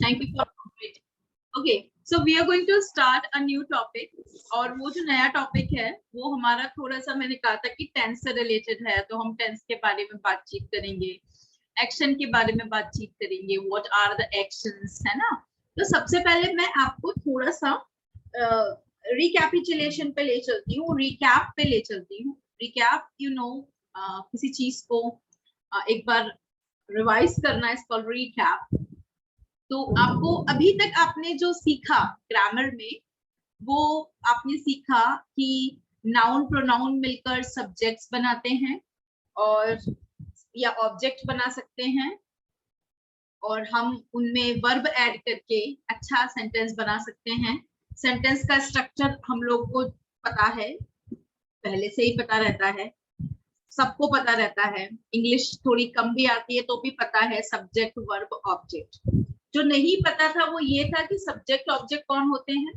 Thank you for cooperating. Okay, so we are going to start a new topic. और वो जो नया topic है वो हमारा थोड़ा सा, मैंने कहा था कि टेंस से रिलेटेड है, तो हम टेंस के बारे में बातचीत करेंगे, एक्शन के बारे में बातचीत करेंगे, व्हाट आर द एक्शंस, है ना। तो सबसे पहले मैं आपको थोड़ा सा रिकैपिचुलेशन पे ले चलती हूँ, रिकैप पे ले चलती हूँ। रिकैप किसी चीज को एक बार रिवाइज करना इज कॉल्ड रिकैप। तो आपको अभी तक आपने जो सीखा ग्रामर में, वो आपने सीखा कि नाउन प्रोनाउन मिलकर सब्जेक्ट्स बनाते हैं और या ऑब्जेक्ट बना सकते हैं, और हम उनमें वर्ब ऐड करके अच्छा सेंटेंस बना सकते हैं। सेंटेंस का स्ट्रक्चर हम लोग को पता है, पहले से ही पता रहता है, सबको पता रहता है। इंग्लिश थोड़ी कम भी आती है तो भी पता है सब्जेक्ट वर्ब ऑब्जेक्ट। जो नहीं पता था वो ये था कि सब्जेक्ट ऑब्जेक्ट कौन होते हैं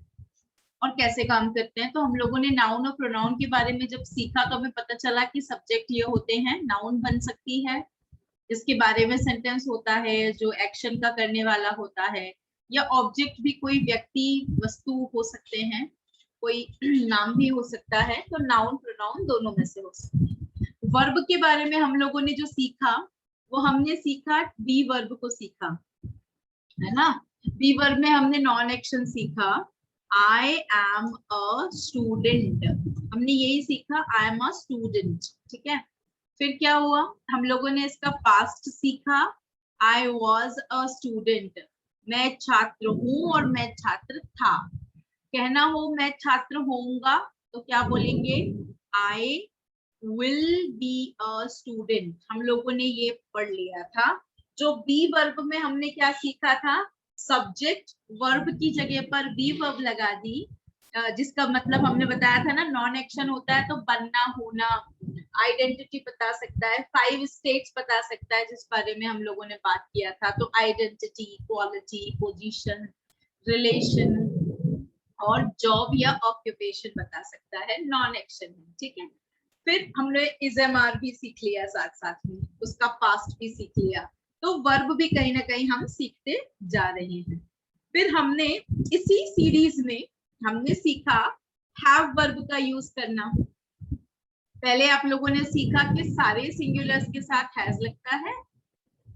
और कैसे काम करते हैं। तो हम लोगों ने नाउन और प्रोनाउन के बारे में जब सीखा तो हमें पता चला कि सब्जेक्ट ये होते हैं, नाउन बन सकती है जिसके बारे में सेंटेंस होता है, जो एक्शन का करने वाला होता है, या ऑब्जेक्ट भी कोई व्यक्ति वस्तु हो सकते हैं, कोई नाम भी हो सकता है। तो नाउन प्रोनाउन दोनों में से हो सकते हैं। वर्ब के बारे में हम लोगों ने जो सीखा वो हमने सीखा बी वर्ब को सीखा, है ना। बी वर्ब में हमने नॉन एक्शन सीखा, आई एम अ स्टूडेंट, हमने यही सीखा, आई एम अ स्टूडेंट, ठीक है। फिर क्या हुआ, हम लोगों ने इसका पास्ट सीखा, आई वॉज अ स्टूडेंट, मैं छात्र हूँ और मैं छात्र था। कहना हो मैं छात्र होऊंगा तो क्या बोलेंगे, I will be a student. हम लोगों ने ये पढ़ लिया था। जो बी वर्ब में हमने क्या सीखा था, सब्जेक्ट वर्ब की जगह पर बी वर्ब लगा दी, जिसका मतलब हमने बताया था ना, नॉन एक्शन होता है तो बनना, होना, आइडेंटिटी बता सकता है, 5 स्टेट्स बता सकता है जिस बारे में हम लोगों ने बात किया था। तो आइडेंटिटी, क्वालिटी, पोजीशन, रिलेशन और जॉब या ऑक्यूपेशन बता सकता है, नॉन एक्शन है, ठीक है। फिर हमने इजएमआर भी सीख लिया, साथ साथ में उसका पास्ट भी सीख लिया। तो वर्ब भी कहीं ना कहीं हम सीखते जा रहे हैं। फिर हमने इसी सीरीज में हमने सीखा हैव वर्ब का यूज करना। पहले आप लोगों ने सीखा कि सारे सिंगुलर्स के साथ हैज लगता है,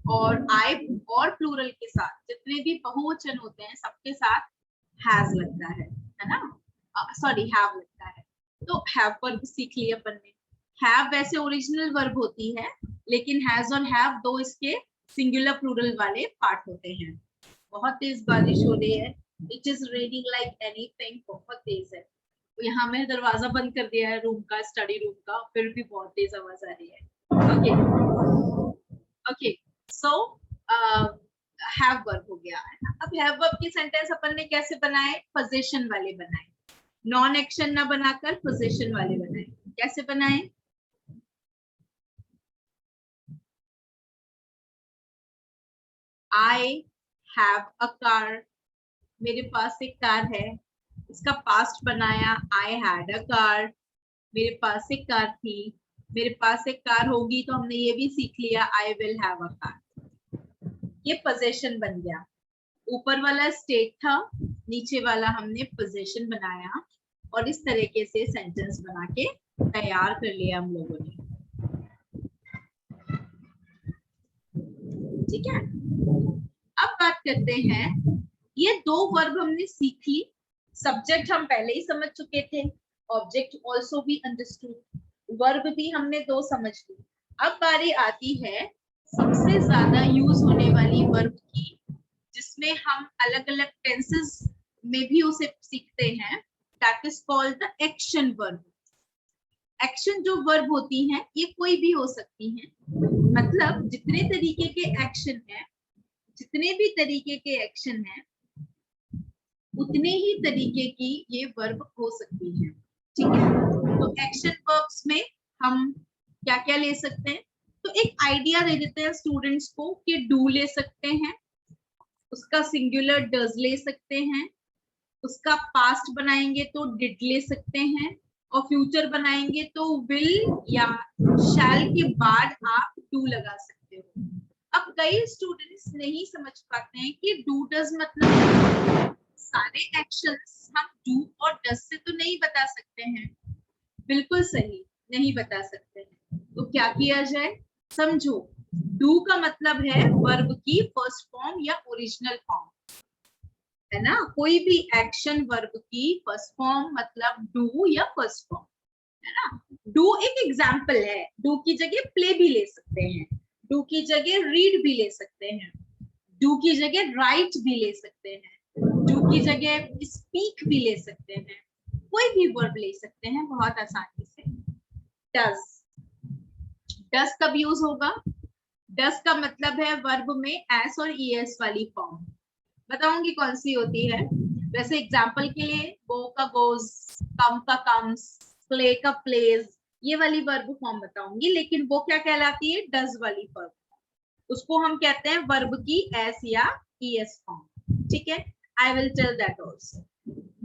और आई और प्लूरल के साथ जितने भी बहुवचन होते हैं सबके साथ हैज लगता है ना, सॉरी हैव लगता है। तो हैव वर्ब सीख लिया अपन ने। हैव वैसे ओरिजिनल वर्ब होती है, लेकिन हैज और हैव दो इसके सिंगुलर प्लूरल वाले पार्ट होते हैं। बहुत तेज बारिश हो रही है, it is raining like anything, बहुत तेज है। तो यहाँ मैंने दरवाजा बंद कर दिया है रूम का, स्टडी रूम का, फिर भी बहुत तेज आवाज आ रही है। ओके, सो हैव वर्ब हो गया है ना। अब हैव वर्ब की सेंटेंस अपन ने कैसे बनाए, पोजीशन वाले बनाए, नॉन एक्शन ना बनाकर पोजीशन वाले बनाए। कैसे बनाए, आई हैव अ कार, मेरे पास एक कार है, इसका पास्ट बनाया, आई हैड अ कार, मेरे पास एक कार थी, मेरे पास एक कार होगी, तो हमने ये भी सीख लिया, आई विल हैव अ कार। ये पोजीशन बन गया। ऊपर वाला स्टेट था, नीचे वाला हमने पोजीशन बनाया, और इस तरीके से सेंटेंस बना के तैयार कर लिया हम लोगों ने, ठीक है। अब बात करते हैं, ये दो वर्ब हमने सीख ली, सब्जेक्ट हम पहले ही समझ चुके थे, ऑब्जेक्ट ऑल्सो भी अंडरस्टूड, वर्ब भी हमने दो समझ ली। अब बारी आती है सबसे ज्यादा यूज होने वाली वर्ब की, जिसमें हम अलग अलग टेंसेस में भी उसे सीखते हैं, that is called the action verb. Action जो वर्ब होती हैं ये कोई भी हो सकती हैं, मतलब जितने तरीके के एक्शन हैं, जितने भी तरीके के एक्शन हैं, उतने ही तरीके की ये वर्ब हो सकती है, ठीक है। तो एक्शन वर्ब्स में हम क्या क्या ले सकते हैं, तो एक आइडिया दे देते हैं स्टूडेंट्स को कि डू ले सकते हैं, उसका सिंगुलर डज ले सकते हैं, उसका पास्ट बनाएंगे तो डिड ले सकते हैं, और फ्यूचर बनाएंगे तो विल या शैल के बाद आप डू लगा सकते हो। अब कई स्टूडेंट्स नहीं समझ पाते हैं कि डू डज मतलब सारे एक्शंस हम डू और डज से तो नहीं बता सकते हैं। बिल्कुल सही, नहीं बता सकते हैं। तो क्या किया जाए, समझो। डू का मतलब है वर्ब की फर्स्ट फॉर्म या ओरिजिनल फॉर्म, है ना। कोई भी एक्शन वर्ब की फर्स्ट फॉर्म मतलब डू या फर्स्ट फॉर्म, है ना। डू एक एग्जाम्पल है, डू की जगह प्ले भी ले सकते हैं, डू की जगह रीड भी ले सकते हैं, डू की जगह राइट भी ले सकते हैं, डू की जगह स्पीक भी ले सकते हैं, कोई भी वर्ब ले सकते हैं बहुत आसानी से। डज, डज कब यूज होगा, डज का मतलब है वर्ब में एस और ईएस वाली फॉर्म। बताऊंगी कौन सी होती है। वैसे एग्जाम्पल के लिए गो का गोज, कम का कम्स, प्ले का प्लेज, ये वाली वर्ब फॉर्म बताऊंगी, लेकिन वो क्या कहलाती है, डज वाली वर्ब। उसको हम कहते हैं वर्ब की एस या ईएस फॉर्म, ठीक है। I will tell that also.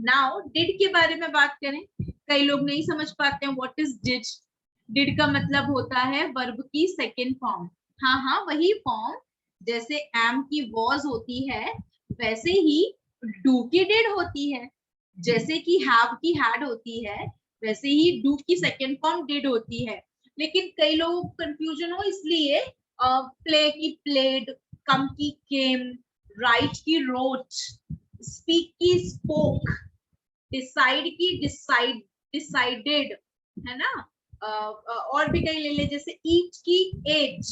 Now did के बारे में बात करें। कई लोग नहीं समझ पाते हैं व्हाट इज डिड। डिड का मतलब होता है वर्ब की सेकेंड फॉर्म। हाँ, वही फॉर्म, जैसे एम की वॉज होती है वैसे ही डू की डिड होती है, जैसे कि हैव की हैड होती है वैसे ही डू की सेकेंड फॉर्म डिड होती है। लेकिन कई लोगों को कंफ्यूजन हो इसलिए प्ले की प्लेड, कम की केम, राइट की रोट, स्पीक की स्पोक, डिसाइड की डिसाइडेड, है ना। और भी कई ले ले, जैसे ईट की एट,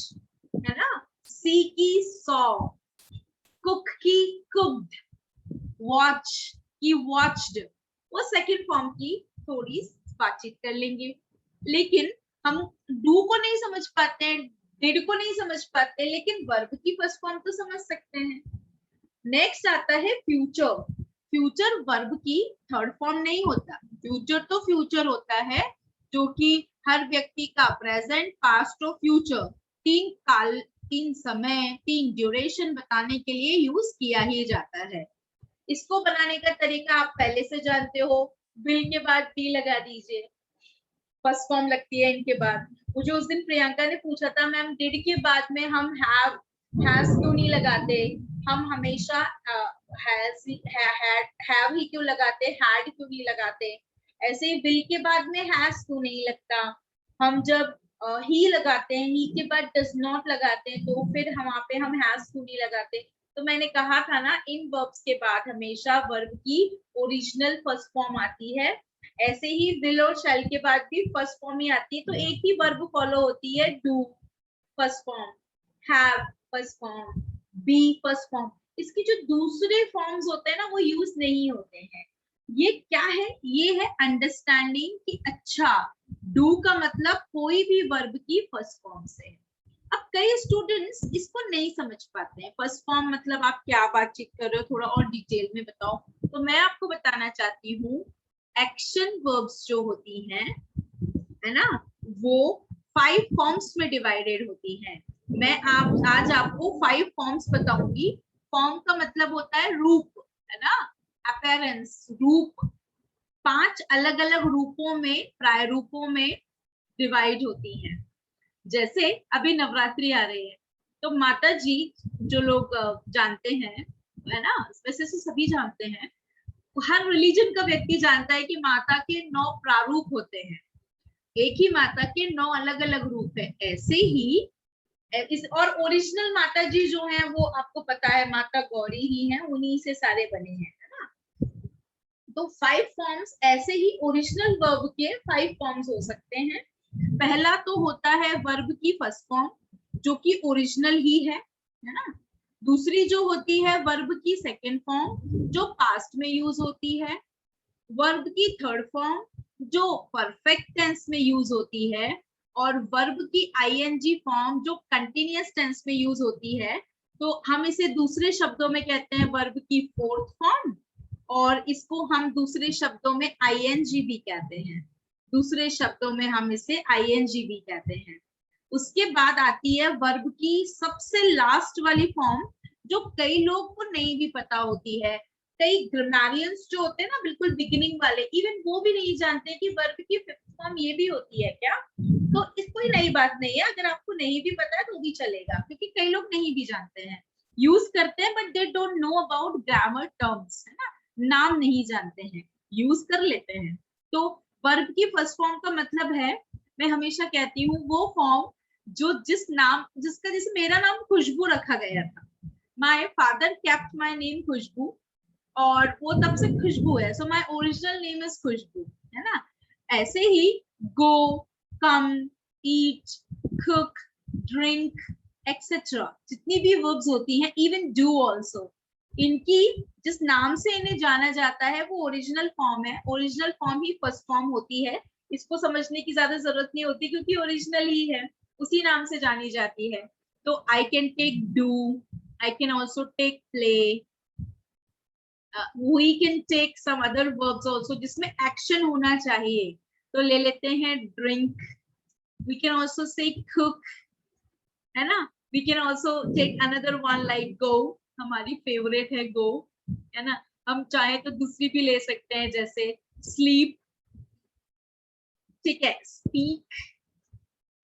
है ना, सी की सॉ, कुक की कुक्ड, वॉच की वॉच्ड। वो सेकंड फॉर्म की थोड़ी बातचीत कर लेंगे। लेकिन हम डू को नहीं समझ पाते हैं, डिड को नहीं समझ पाते, लेकिन वर्ब की फर्स्ट फॉर्म तो समझ सकते हैं। नेक्स्ट आता है फ्यूचर। फ्यूचर वर्ब की थर्ड फॉर्म नहीं होता। फ्यूचर तो फ्यूचर होता है जो कि हर व्यक्ति का प्रेजेंट, पास्ट और फ्यूचर, तीन काल, तीन समय, तीन ड्यूरेशन बताने के लिए यूज किया ही जाता है। इसको बनाने का तरीका आप पहले से जानते हो। विल के बाद बी लगा दीजिए, फर्स्ट फॉर्म लगती है इनके बाद। मुझे उस दिन प्रियंका ने पूछा था, मैम डिड के बाद में हम हैव, हैज क्यों नहीं लगाते, हम हमेशा हैव ही क्यों लगाते, हैड क्यों नहीं लगाते, ऐसे ही विल के बाद में हैज क्यों नहीं लगता, हम जब ही लगाते हैं, ही के बाद डज नॉट लगाते हैं, तो फिर वहां पे हम हैज क्यों नहीं लगाते। तो मैंने कहा था ना, इन वर्ब्स के बाद हमेशा वर्ब की ओरिजिनल फर्स्ट फॉर्म आती है। ऐसे ही विल और शैल के बाद भी फर्स्ट फॉर्म ही आती है, तो एक ही वर्ब फॉलो होती है, do first form, have first form, be first form. इसकी जो दूसरे फॉर्म्स होते हैं ना वो यूज नहीं होते हैं। ये क्या है, ये है अंडरस्टैंडिंग कि अच्छा डू का मतलब कोई भी वर्ब की फर्स्ट फॉर्म से। अब कई स्टूडेंट्स इसको नहीं समझ पाते हैं, फर्स्ट फॉर्म मतलब आप क्या बातचीत कर रहे हो, थोड़ा और डिटेल में बताओ। तो मैं आपको बताना चाहती हूँ, एक्शन वर्ब्स जो होती हैं, है ना, वो 5 फॉर्म्स में डिवाइडेड होती हैं। मैं आज आपको 5 फॉर्म्स बताऊंगी। फॉर्म का मतलब होता है रूप, है ना, अपीयरेंस, रूप। 5 अलग अलग रूपों में, प्राय रूपों में डिवाइड होती हैं। जैसे अभी नवरात्रि आ रही है, तो माता जी, जो लोग जानते हैं, है ना, वैसे से सभी जानते हैं, हर रिलीजन का व्यक्ति जानता है कि माता के 9 प्रारूप होते हैं। एक ही माता के 9 अलग अलग रूप है। ऐसे ही और ओरिजिनल माता जी जो हैं वो आपको पता है माता गौरी ही हैं, उन्हीं से सारे बने हैं, है ना। तो 5 फॉर्म्स, ऐसे ही ओरिजिनल वर्ब के 5 फॉर्म्स हो सकते हैं। पहला तो होता है वर्ब की फर्स्ट फॉर्म जो कि ओरिजिनल ही है ना। दूसरी जो होती है वर्ब की सेकेंड फॉर्म जो पास्ट में यूज होती है। वर्ब की थर्ड फॉर्म जो परफेक्ट टेंस में यूज होती है, और वर्ब की आईएनजी फॉर्म जो कंटिन्यूअस टेंस में यूज होती है। तो हम इसे दूसरे शब्दों में कहते हैं वर्ब की फोर्थ फॉर्म, और इसको हम दूसरे शब्दों में आईएनजी भी कहते हैं। दूसरे शब्दों में हम इसे आईएनजी भी कहते हैं। उसके बाद आती है वर्ब की सबसे लास्ट वाली फॉर्म जो कई लोग को नहीं भी पता होती है, कई ग्रामरियंस जो होते हैं ना बिल्कुल बिगिनिंग वाले, इवन वो भी नहीं जानते कि वर्ब की फिफ्थ फॉर्म ये भी होती है क्या। तो इस कोई नई बात नहीं है, अगर आपको नहीं भी पता है तो भी चलेगा, क्योंकि कई लोग नहीं भी जानते हैं, यूज करते हैं but they don't know about grammar terms, है ना, नाम नहीं जानते हैं, यूज कर लेते हैं। तो वर्ब की फर्स्ट फॉर्म का मतलब है, मैं हमेशा कहती हूँ, वो फॉर्म जो जिस नाम, जिसका, जैसे मेरा नाम खुशबू रखा गया था, my father kept my name Khushboo, और वो तब से खुशबू है, so my original name is Khushboo, है ना। ऐसे ही go, come, eat, cook, drink etcetera, जितनी भी वर्ब्स होती हैं, इवन डू ऑल्सो, इनकी जिस नाम से इन्हें जाना जाता है वो ओरिजिनल फॉर्म है, ओरिजिनल फॉर्म ही फर्स्ट फॉर्म होती है। इसको समझने की ज्यादा जरूरत नहीं होती, क्योंकि ओरिजिनल ही है, उसी नाम से जानी जाती है। तो I can take do, I can also take play, we can take some other verbs also जिसमें एक्शन होना चाहिए, तो ले लेते हैं drink, we can also say cook, है ना। we can also take another one like go, हमारी फेवरेट है go, है ना। हम चाहे तो दूसरी भी ले सकते हैं, जैसे sleep, ठीक है, speak,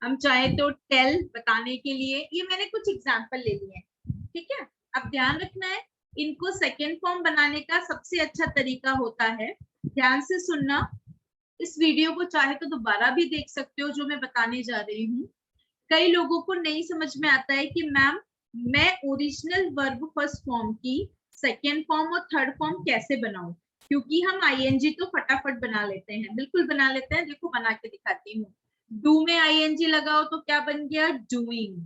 हम चाहे तो टेल, बताने के लिए, ये मैंने कुछ एग्जाम्पल ले लिए हैं, ठीक है। अब ध्यान रखना है, इनको सेकेंड फॉर्म बनाने का सबसे अच्छा तरीका होता है, ध्यान से सुनना, इस वीडियो को चाहे तो दोबारा भी देख सकते हो जो मैं बताने जा रही हूँ। कई लोगों को नहीं समझ में आता है कि मैम मैं ओरिजिनल वर्ब फर्स्ट फॉर्म की सेकेंड फॉर्म और थर्ड फॉर्म कैसे बनाऊं, क्योंकि हम आईएनजी तो फटाफट बना लेते हैं, बिल्कुल बना लेते हैं, देखो बना के दिखाती हूँ। डू में आईएनजी लगाओ तो क्या बन गया, डूइंग,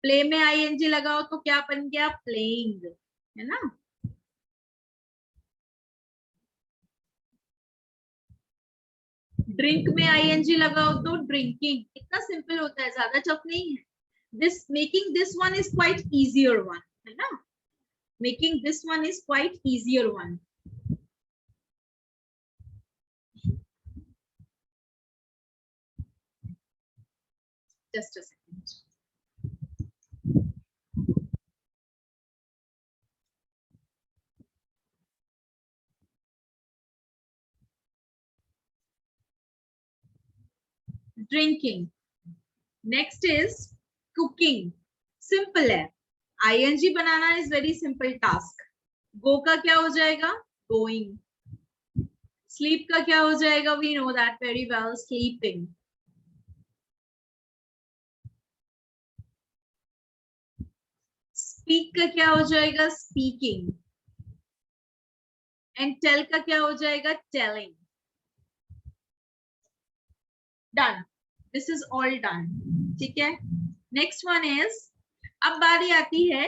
प्ले में आईएनजी लगाओ तो क्या बन गया, प्लेइंग, है ना। ड्रिंक में आईएनजी लगाओ तो ड्रिंकिंग, इतना सिंपल होता है, ज्यादा टफ नहीं है। This making this one is quite easier one, है ना, making this one is quite easier one. Just a second. Drinking, next is cooking, simple है, आईएनजी बनाना is very simple task. Go का क्या हो जाएगा, गोइंग, स्लीप का क्या हो जाएगा, we know that very well, sleeping, speak का क्या हो जाएगा, स्पीकिंग, एंड टेल का क्या हो जाएगा, telling. Done, this is all done, ठीक है। नेक्स्ट वन इज, अब बारी आती है,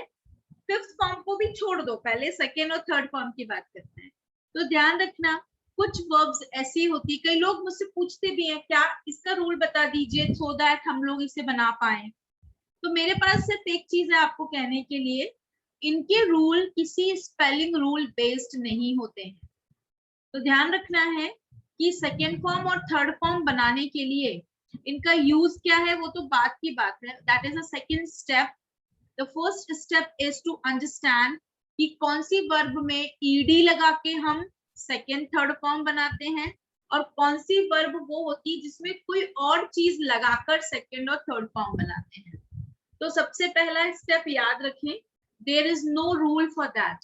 फिफ्थ फॉर्म को भी छोड़ दो, पहले सेकेंड और थर्ड फॉर्म की बात करते हैं। तो ध्यान रखना, कुछ वर्ब्स ऐसी होती, कई लोग मुझसे पूछते भी हैं क्या इसका रूल बता दीजिए सो दैट हम लोग इसे बना पाए। तो मेरे पास सिर्फ एक चीज है आपको कहने के लिए, इनके रूल किसी स्पेलिंग रूल बेस्ड नहीं होते हैं। तो ध्यान रखना है कि सेकेंड फॉर्म और थर्ड फॉर्म बनाने के लिए इनका यूज क्या है, वो तो बात की बात है, that is a second step. The first step is to understand कि कौन सी वर्ब में ईडी लगा के हम सेकेंड थर्ड फॉर्म बनाते हैं, और कौन सी वर्ब वो होती है जिसमें कोई और चीज लगाकर सेकेंड और थर्ड फॉर्म बनाते हैं। तो सबसे पहला स्टेप याद रखें, there is no rule for that,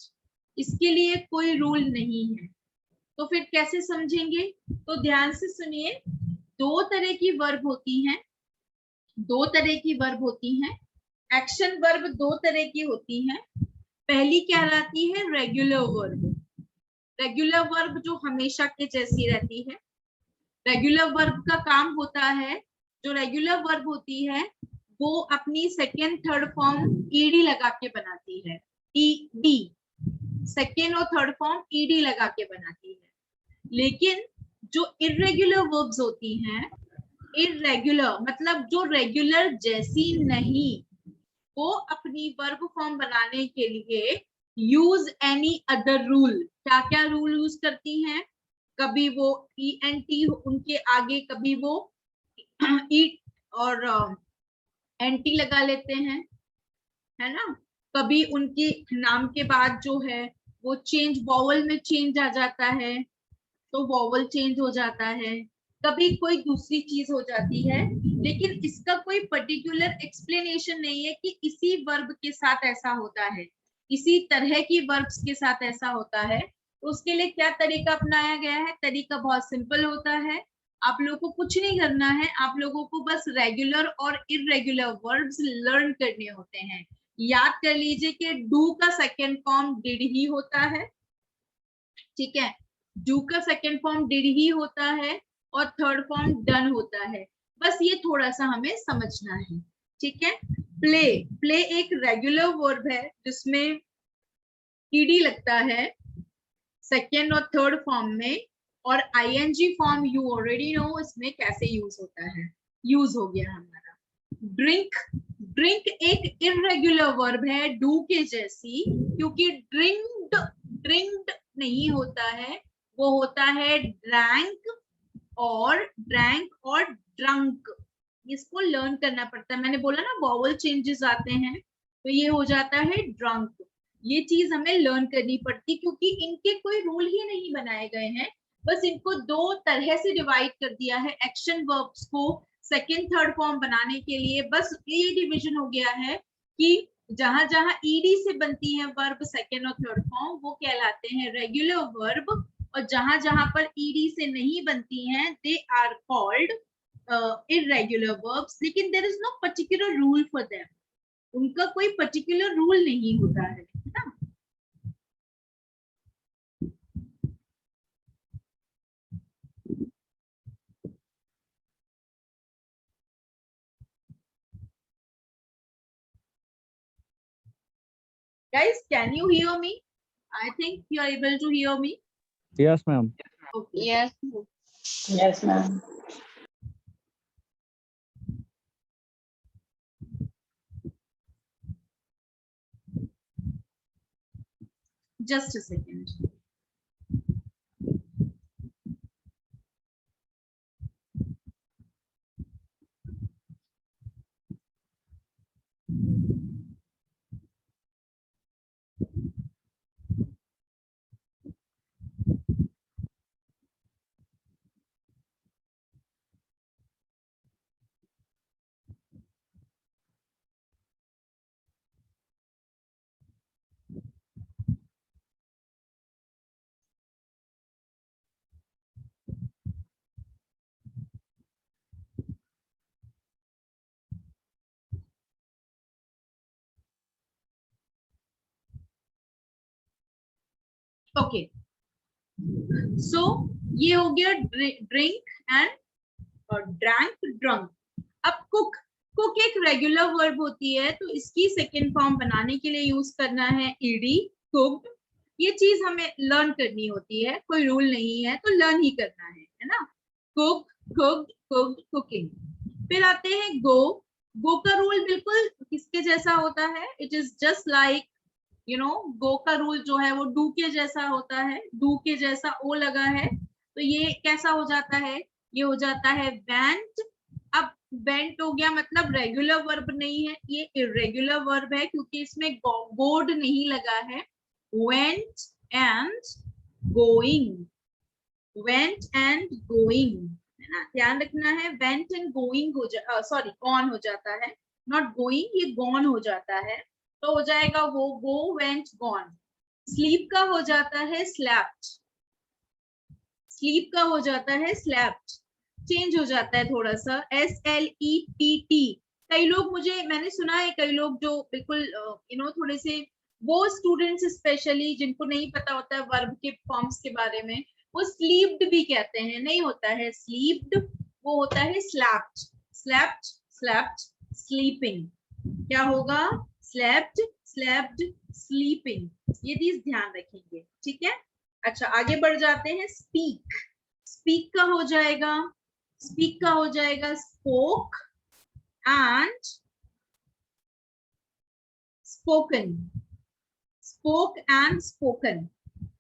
इसके लिए कोई रूल नहीं है। तो फिर कैसे समझेंगे, तो ध्यान से सुनिए, दो तरह की वर्ब होती हैं, दो तरह की वर्ब होती हैं, एक्शन वर्ब दो तरह की होती हैं। पहली कहलाती है रेगुलर वर्ब, रेगुलर वर्ब जो हमेशा के जैसी रहती है। रेगुलर वर्ब का काम होता है, जो रेगुलर वर्ब होती है वो अपनी सेकेंड थर्ड फॉर्म ईडी लगा के बनाती है, ईडी, सेकेंड और थर्ड फॉर्म ईडी लगा के बनाती है। लेकिन जो इरेगुलर वर्ब्स होती हैं, इरेगुलर मतलब जो रेगुलर जैसी नहीं, वो अपनी वर्ब फॉर्म बनाने के लिए यूज एनी अदर रूल, क्या क्या रूल यूज करती हैं, कभी वो ईएनटी उनके आगे, कभी वो ई और एनटी लगा लेते हैं, है ना, कभी उनके नाम के बाद जो है वो चेंज वॉवल में चेंज आ जाता है तो वॉवल चेंज हो जाता है, कभी कोई दूसरी चीज हो जाती है, लेकिन इसका कोई पर्टिकुलर एक्सप्लेनेशन नहीं है कि इसी वर्ब के साथ ऐसा होता है, इसी तरह की वर्ब्स के साथ ऐसा होता है। तो उसके लिए क्या तरीका अपनाया गया है? तरीका बहुत सिंपल होता है। आप लोगों को कुछ नहीं करना है, आप लोगों को बस रेगुलर और इरेगुलर वर्ब्स लर्न करने होते हैं। याद कर लीजिए कि डू का सेकेंड फॉर्म डिड ही होता है, ठीक है, डू का सेकेंड फॉर्म डिड ही होता है और थर्ड फॉर्म डन होता है। बस ये थोड़ा सा हमें समझना है, ठीक है। प्ले, प्ले एक रेगुलर वर्ब है जिसमें ईडी लगता है सेकेंड और थर्ड फॉर्म में, और ING form you already know इसमें कैसे यूज होता है, यूज हो गया हमारा। ड्रिंक, ड्रिंक एक इरेगुलर वर्ब है डू के जैसी, क्योंकि ड्रिंक्ड, ड्रिंक्ड नहीं होता है, वो होता है ड्रैंक और ड्रैंक और ड्रंक। इसको लर्न करना पड़ता है, मैंने बोला ना वॉवल चेंजेस आते हैं, तो ये हो जाता है ड्रंक। ये चीज हमें लर्न करनी पड़ती क्योंकि इनके कोई रूल ही नहीं बनाए गए हैं, बस इनको दो तरह से डिवाइड कर दिया है एक्शन वर्ब्स को सेकेंड थर्ड फॉर्म बनाने के लिए। बस ये डिवीजन हो गया है कि जहां जहां ईडी से बनती है वर्ब सेकेंड और थर्ड फॉर्म वो कहलाते हैं रेगुलर वर्ब, और जहां जहां पर ईडी से नहीं बनती हैं they are called irregular verbs, लेकिन there is no particular rule for them, उनका कोई पर्टिकुलर रूल नहीं होता है ना। Guys, can you hear me? I think you are able to hear me. Yes, ma'am. Okay. Yes. Yes, ma'am. Just a second. Okay, so ये हो गया drink and drank drunk. अब कुक, कुक एक regular verb होती है तो इसकी second form बनाने के लिए यूज करना है ईडी, कुक्ड। ये चीज हमें लर्न करनी होती है, कोई रूल नहीं है तो लर्न ही करना है ना। Cook, cooked, cooked, cooking. फिर आते हैं गो, गो का रूल बिल्कुल किसके जैसा होता है? It is just like go का रूल जो है वो डू के जैसा होता है, डू के जैसा ओ लगा है तो ये कैसा हो जाता है? ये हो जाता है वेंट। अब वेंट हो गया मतलब रेगुलर वर्ब नहीं है, ये इरेगुलर वर्ब है क्योंकि इसमें गोड नहीं लगा है। Went and going, went and going, है ना, ध्यान रखना है। वेंट एंड गोइंग हो जा सॉरी गॉन हो जाता है, नॉट गोइंग, ये गॉन हो जाता है तो हो जाएगा वो गो वेंट गॉन। स्लीप का हो जाता है स्लैप्ट, स्लीप का हो जाता है स्लैप्ट, चेंज हो जाता है थोड़ा सा, SLEPT। कई लोग मैंने सुना है कई लोग जो बिल्कुल थोड़े से वो स्टूडेंट्स स्पेशली जिनको नहीं पता होता है वर्ब के फॉर्म्स के बारे में, वो स्लीप्ड भी कहते हैं, नहीं होता है स्लीप्ड, वो होता है स्लैप्ट, स्लैप्ट, स्लैप्ट, स्लीपिंग। क्या होगा? Slept, slept, sleeping. ये चीज ध्यान रखेंगे, ठीक है। अच्छा आगे बढ़ जाते हैं। स्पीक, स्पीक का हो जाएगा, स्पीक का हो जाएगा spoke and spoken, spoke and spoken.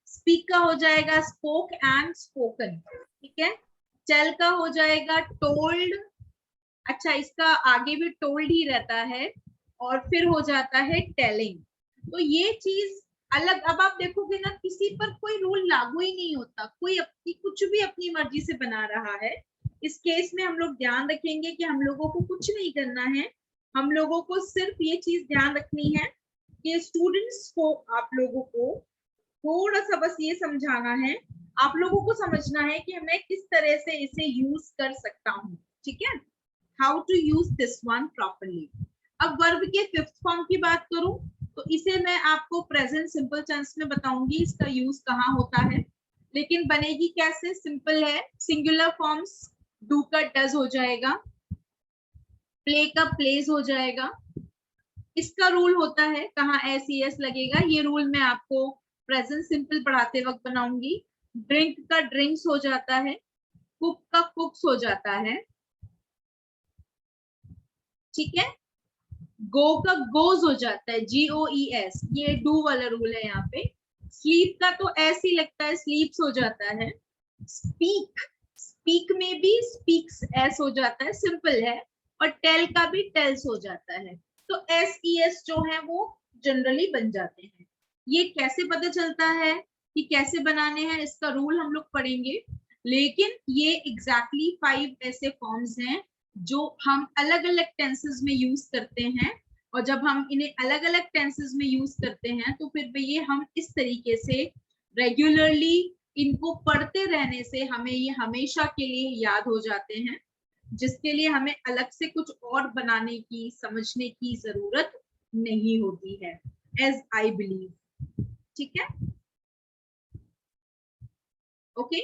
Speak का हो जाएगा स्पोक एंड स्पोकन, ठीक है। टेल का हो जाएगा टोल्ड, अच्छा इसका आगे भी टोल्ड ही रहता है और फिर हो जाता है टेलिंग। तो ये चीज अलग, अब आप देखोगे ना किसी पर कोई रूल लागू ही नहीं होता, कोई अपनी कुछ भी अपनी मर्जी से बना रहा है। इस केस में हम लोग ध्यान रखेंगे कि हम लोगों को कुछ नहीं करना है, हम लोगों को सिर्फ ये चीज ध्यान रखनी है कि स्टूडेंट्स को, आप लोगों को थोड़ा सा बस ये समझाना है, आप लोगों को समझना है कि मैं किस तरह से इसे यूज कर सकता हूँ, ठीक है, how to use this one properly. अब वर्ब के फिफ्थ फॉर्म की बात करूं तो इसे मैं आपको प्रेजेंट सिंपल टेंस में बताऊंगी इसका यूज कहाँ होता है, लेकिन बनेगी कैसे, सिंपल है, सिंगुलर फॉर्म्स डू का डज हो जाएगा, प्ले का प्लेज हो जाएगा। इसका रूल होता है कहाँ एस ई एस लगेगा, ये रूल मैं आपको प्रेजेंट सिंपल पढ़ाते वक्त बनाऊंगी। ड्रिंक का ड्रिंक्स हो जाता है, कुक का कुक्स हो जाता है, ठीक है, गो का गोज हो जाता है, GOES, ये डू वाला रूल है यहाँ पे। स्लीप का तो ऐसे ही लगता है, स्लीप्स हो जाता है। स्पीक, स्पीक में भी स्पीक्स एस हो जाता है, सिंपल है। और टेल का भी टेल्स हो जाता है। तो SES जो है वो जनरली बन जाते हैं। ये कैसे पता चलता है कि कैसे बनाने हैं, इसका रूल हम लोग पढ़ेंगे, लेकिन ये एग्जैक्टली 5 ऐसे फॉर्म्स हैं जो हम अलग अलग टेंसेस में यूज करते हैं। और जब हम इन्हें अलग अलग टेंसेस में यूज करते हैं तो फिर ये हम इस तरीके से रेगुलरली इनको पढ़ते रहने से हमें ये हमेशा के लिए याद हो जाते हैं, जिसके लिए हमें अलग से कुछ और बनाने की, समझने की जरूरत नहीं होती है, एज आई बिलीव, ठीक है, ओके।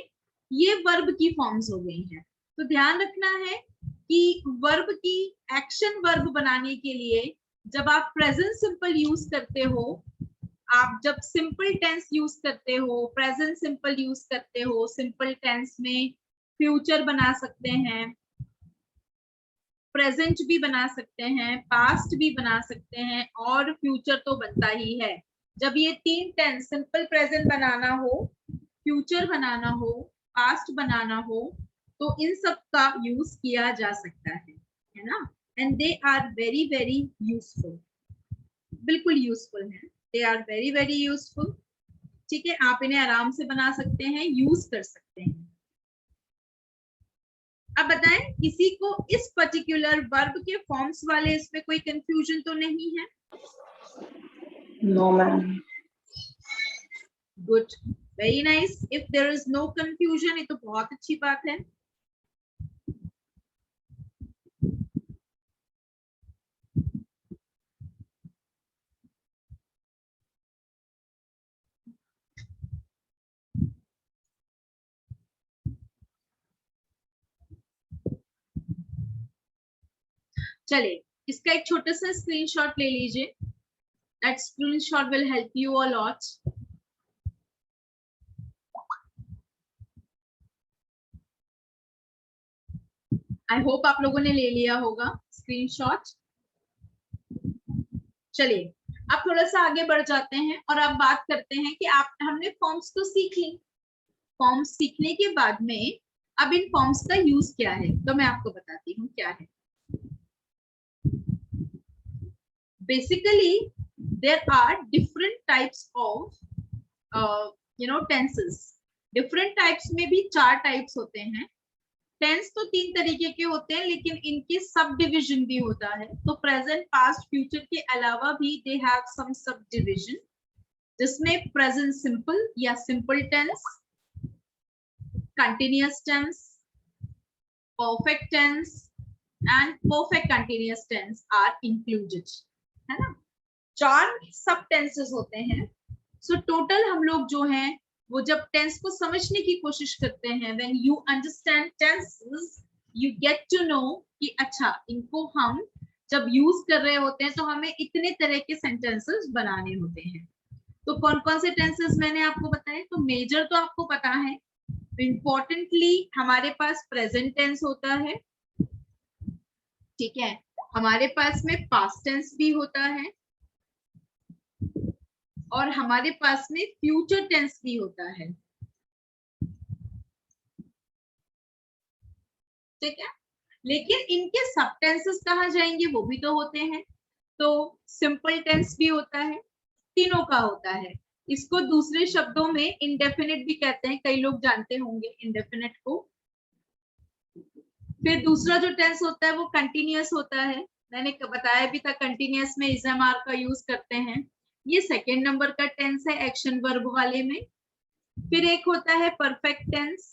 ये वर्ब की फॉर्म्स हो गई हैं। तो ध्यान रखना है कि वर्ब की, एक्शन वर्ब बनाने के लिए जब आप प्रेजेंट सिंपल यूज करते हो, आप जब सिंपल टेंस यूज करते हो, प्रेजेंट सिंपल यूज करते हो, सिंपल टेंस में फ्यूचर बना सकते हैं, प्रेजेंट भी बना सकते हैं, पास्ट भी बना सकते हैं, और फ्यूचर तो बनता ही है। जब ये 3 टेंस, सिंपल प्रेजेंट बनाना हो, फ्यूचर बनाना हो, पास्ट बनाना हो, तो इन सब का यूज किया जा सकता है ना। And they are very very useful, बिल्कुल यूजफुल है, they are very very useful, ठीक है, आप इन्हें आराम से बना सकते हैं, यूज कर सकते हैं। अब बताएं किसी को इस पर्टिकुलर वर्ब के फॉर्म्स वाले इसमें कोई कंफ्यूजन तो नहीं है? No ma'am. Good, very nice, if there is no confusion, ये तो बहुत अच्छी बात है। चलिए इसका एक छोटा सा स्क्रीनशॉट ले लीजिए, that screenshot will help you a lot. I hope आप लोगों ने ले लिया होगा स्क्रीनशॉट। चलिए अब थोड़ा सा आगे बढ़ जाते हैं और अब बात करते हैं कि आप, हमने फॉर्म्स तो सीख ली, फॉर्म्स सीखने के बाद में अब इन फॉर्म्स का यूज क्या है, तो मैं आपको बताती हूँ क्या है। Basically there are different types of tenses. Different types में भी 4 टाइप्स होते हैं। टेंस तो 3 तरीके के होते हैं, लेकिन इनके सब डिविजन भी होता है। तो प्रेजेंट, पास्ट, फ्यूचर के अलावा भी they have some subdivision, जिसमें प्रेजेंट सिंपल या simple tense, continuous tense, perfect tense and perfect continuous tense are included, है ना। 4 सब टेंसेस होते हैं। सो टोटल हम लोग जो हैं वो जब टेंस को समझने की कोशिश करते हैं, when you understand tenses, you get to know कि अच्छा इनको हम जब यूज कर रहे होते हैं तो हमें इतने तरह के सेंटेंसेस बनाने होते हैं। तो कौन कौन से टेंसेस मैंने आपको बताए, तो मेजर तो आपको पता है। इम्पोर्टेंटली हमारे पास प्रेजेंट टेंस होता है, ठीक है, हमारे पास में पास्ट टेंस भी होता है, और हमारे पास में फ्यूचर टेंस भी होता है, ठीक है। लेकिन इनके सब टेंसेस कहाँ जाएंगे, वो भी तो होते हैं। तो सिंपल टेंस भी होता है, तीनों का होता है। इसको दूसरे शब्दों में इंडेफिनिट भी कहते हैं, कई लोग जानते होंगे इंडेफिनिट को। फिर दूसरा जो टेंस होता है वो कंटिन्यूअस होता है, मैंने बताया भी था कंटिन्यूअस में इज एम आर का यूज करते हैं। ये सेकेंड नंबर का टेंस है एक्शन वर्ब वाले में। फिर एक होता है परफेक्ट टेंस।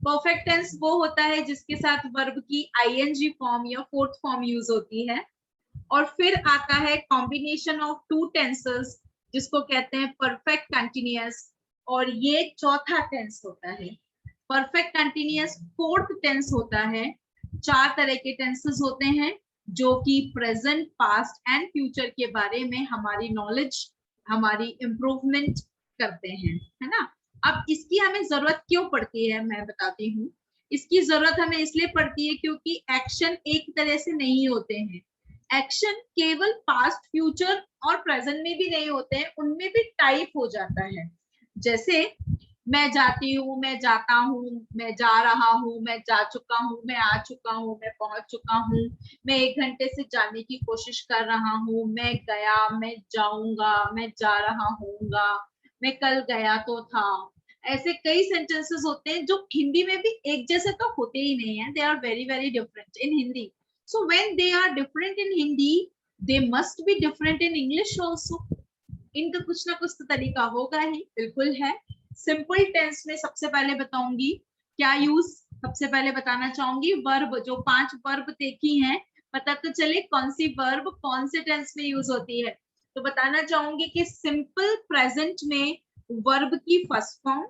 परफेक्ट टेंस वो होता है जिसके साथ वर्ब की आईएनजी फॉर्म या फोर्थ फॉर्म यूज होती है। और फिर आता है कॉम्बिनेशन ऑफ टू टेंसेस जिसको कहते हैं परफेक्ट कंटिन्यूअस, और ये चौथा टेंस होता है। परफेक्ट कंटिन्यूअस फोर्थ टेंस होता है। 4 तरह के टेंसेस होते हैं जो कि प्रेजेंट, पास्ट एंड फ्यूचर के बारे में हमारी नॉलेज, हमारी इंप्रूवमेंट करते हैं, है ना। अब इसकी हमें जरूरत क्यों पड़ती है मैं बताती हूँ। इसकी जरूरत हमें इसलिए पड़ती है क्योंकि एक्शन एक तरह से नहीं होते हैं। एक्शन केवल पास्ट, फ्यूचर और प्रेजेंट में भी नहीं होते हैं, उनमें भी टाइप हो जाता है। जैसे मैं जाती हूँ, मैं जाता हूँ, मैं जा रहा हूँ, मैं जा चुका हूँ, मैं आ चुका हूँ, मैं पहुंच चुका हूँ, मैं 1 घंटे से जाने की कोशिश कर रहा हूँ, मैं गया, मैं जाऊंगा, मैं जा रहा हूँगा, मैं कल गया तो था। ऐसे कई सेंटेंसेस होते हैं जो हिंदी में भी एक जैसे तो होते ही नहीं है, they are very very different in Hindi. So when they are different in Hindi, they must be different in English also. इनका कुछ ना कुछ तो तरीका होगा ही, बिल्कुल है। सिंपल टेंस में सबसे पहले बताऊंगी क्या यूज, सबसे पहले बताना चाहूंगी वर्ब, जो 5 वर्ब देखी हैं, पता तो चले कौन सी वर्ब कौन से टेंस में यूज होती है। तो बताना चाहूंगी कि सिंपल प्रेजेंट में वर्ब की फर्स्ट फॉर्म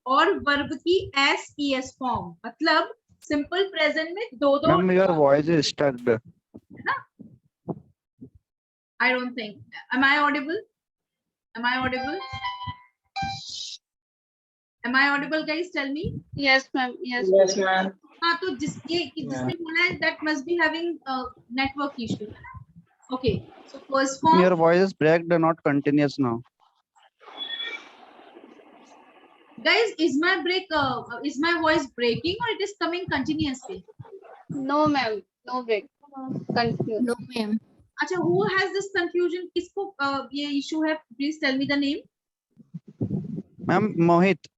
और वर्ब की एस ई एस फॉर्म, मतलब सिंपल प्रेजेंट में दो दो, Ma'am, your voice is stuck. है ना। I don't think, am I audible, am I audible? Am I audible, guys? Tell me. Yes, ma'am. Yes. Yes, ma'am. हाँ, तो जिसने बोला है that must be having network issue. Okay. So first form. Your voice is break, not continuous now. Guys, is my voice breaking or it is coming continuously? No, ma'am. No break. Continue. No, ma'am. अच्छा, who has this confusion? किसको ये issue है? Please tell me the name. Ma'am, Mohit,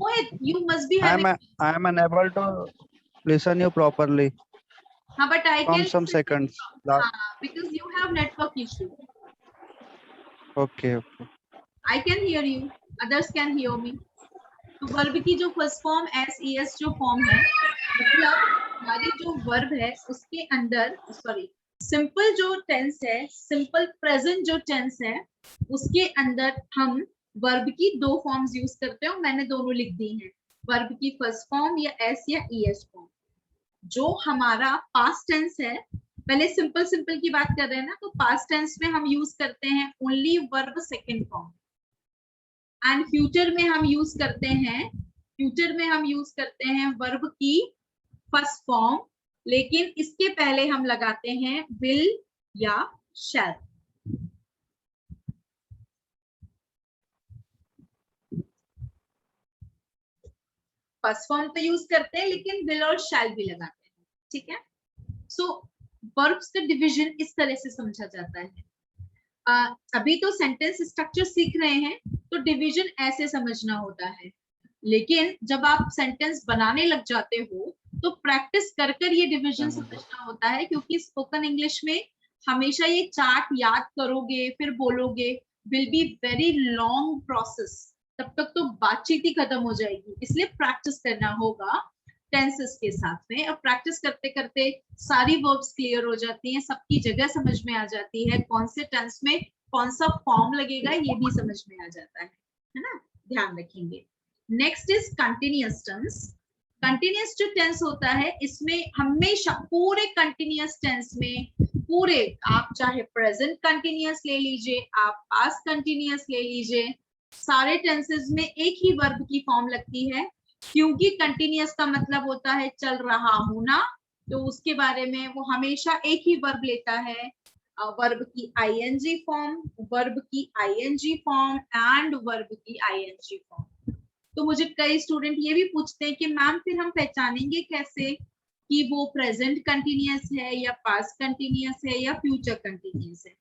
Mohit, you must be having. I am unable to listen you properly हाँ, but I from can. some seconds. Because you have network issue. Okay, okay. I can hear you. Others can hear me. तो verb की जो first form S E S जो form है, मतलब हमारी जो verb है उसके अंदर, सॉरी, सिंपल जो टेंस है, सिंपल प्रेजेंट जो टेंस है, उसके अंदर हम वर्ब की 2 फॉर्म्स यूज करते हैं, मैंने दोनों लिख दी हैं, वर्ब की फर्स्ट फॉर्म या एस या ई एस फॉर्म। जो हमारा पास्ट टेंस है, पहले सिंपल की बात कर रहे हैं ना, तो पास्ट टेंस में हम यूज करते हैं only verb second form, and future में हम यूज करते हैं वर्ब की फर्स्ट फॉर्म, लेकिन इसके पहले हम लगाते हैं विल या शैल। फर्स्ट फॉर्म तो यूज करते हैं लेकिन विल और शैल भी लगाते हैं, ठीक है। सो वर्ब्स का डिवीजन इस तरह से समझा जाता है। अभी तो सेंटेंस स्ट्रक्चर सीख रहे हैं तो डिवीजन ऐसे समझना होता है, लेकिन जब आप सेंटेंस बनाने लग जाते हो तो प्रैक्टिस कर कर ये डिवीजन समझना होता है, क्योंकि स्पोकन इंग्लिश में हमेशा ये चार्ट याद करोगे फिर बोलोगे will be very long process, तब तक तो बातचीत ही खत्म हो जाएगी। इसलिए प्रैक्टिस करना होगा टेंसेस के साथ में, और प्रैक्टिस करते करते सारी वर्ब्स क्लियर हो जाती हैं, सबकी जगह समझ में आ जाती है, कौन से टेंस में कौन सा फॉर्म लगेगा ये भी समझ में आ जाता है ना, ध्यान रखेंगे। Next is continuous tense. Continuous जो टेंस होता है इसमें हमेशा पूरे कंटिन्यूअस टेंस में, पूरे, आप चाहे प्रेजेंट कंटिन्यूअस ले लीजिए, आप पास्ट कंटिन्यूअस ले लीजिए, सारे टेंसेस में एक ही वर्ब की फॉर्म लगती है, क्योंकि कंटिन्यूअस का मतलब होता है चल रहा हूं ना, तो उसके बारे में वो हमेशा एक ही वर्ब लेता है, वर्ब की आईएनजी फॉर्म, वर्ब की आईएनजी फॉर्म एंड वर्ब की आईएनजी फॉर्म। तो मुझे कई स्टूडेंट ये भी पूछते हैं कि मैम फिर हम पहचानेंगे कैसे कि वो प्रेजेंट कंटिन्यूअस है या पास्ट कंटिन्यूअस है या फ्यूचर कंटिन्यूअस है।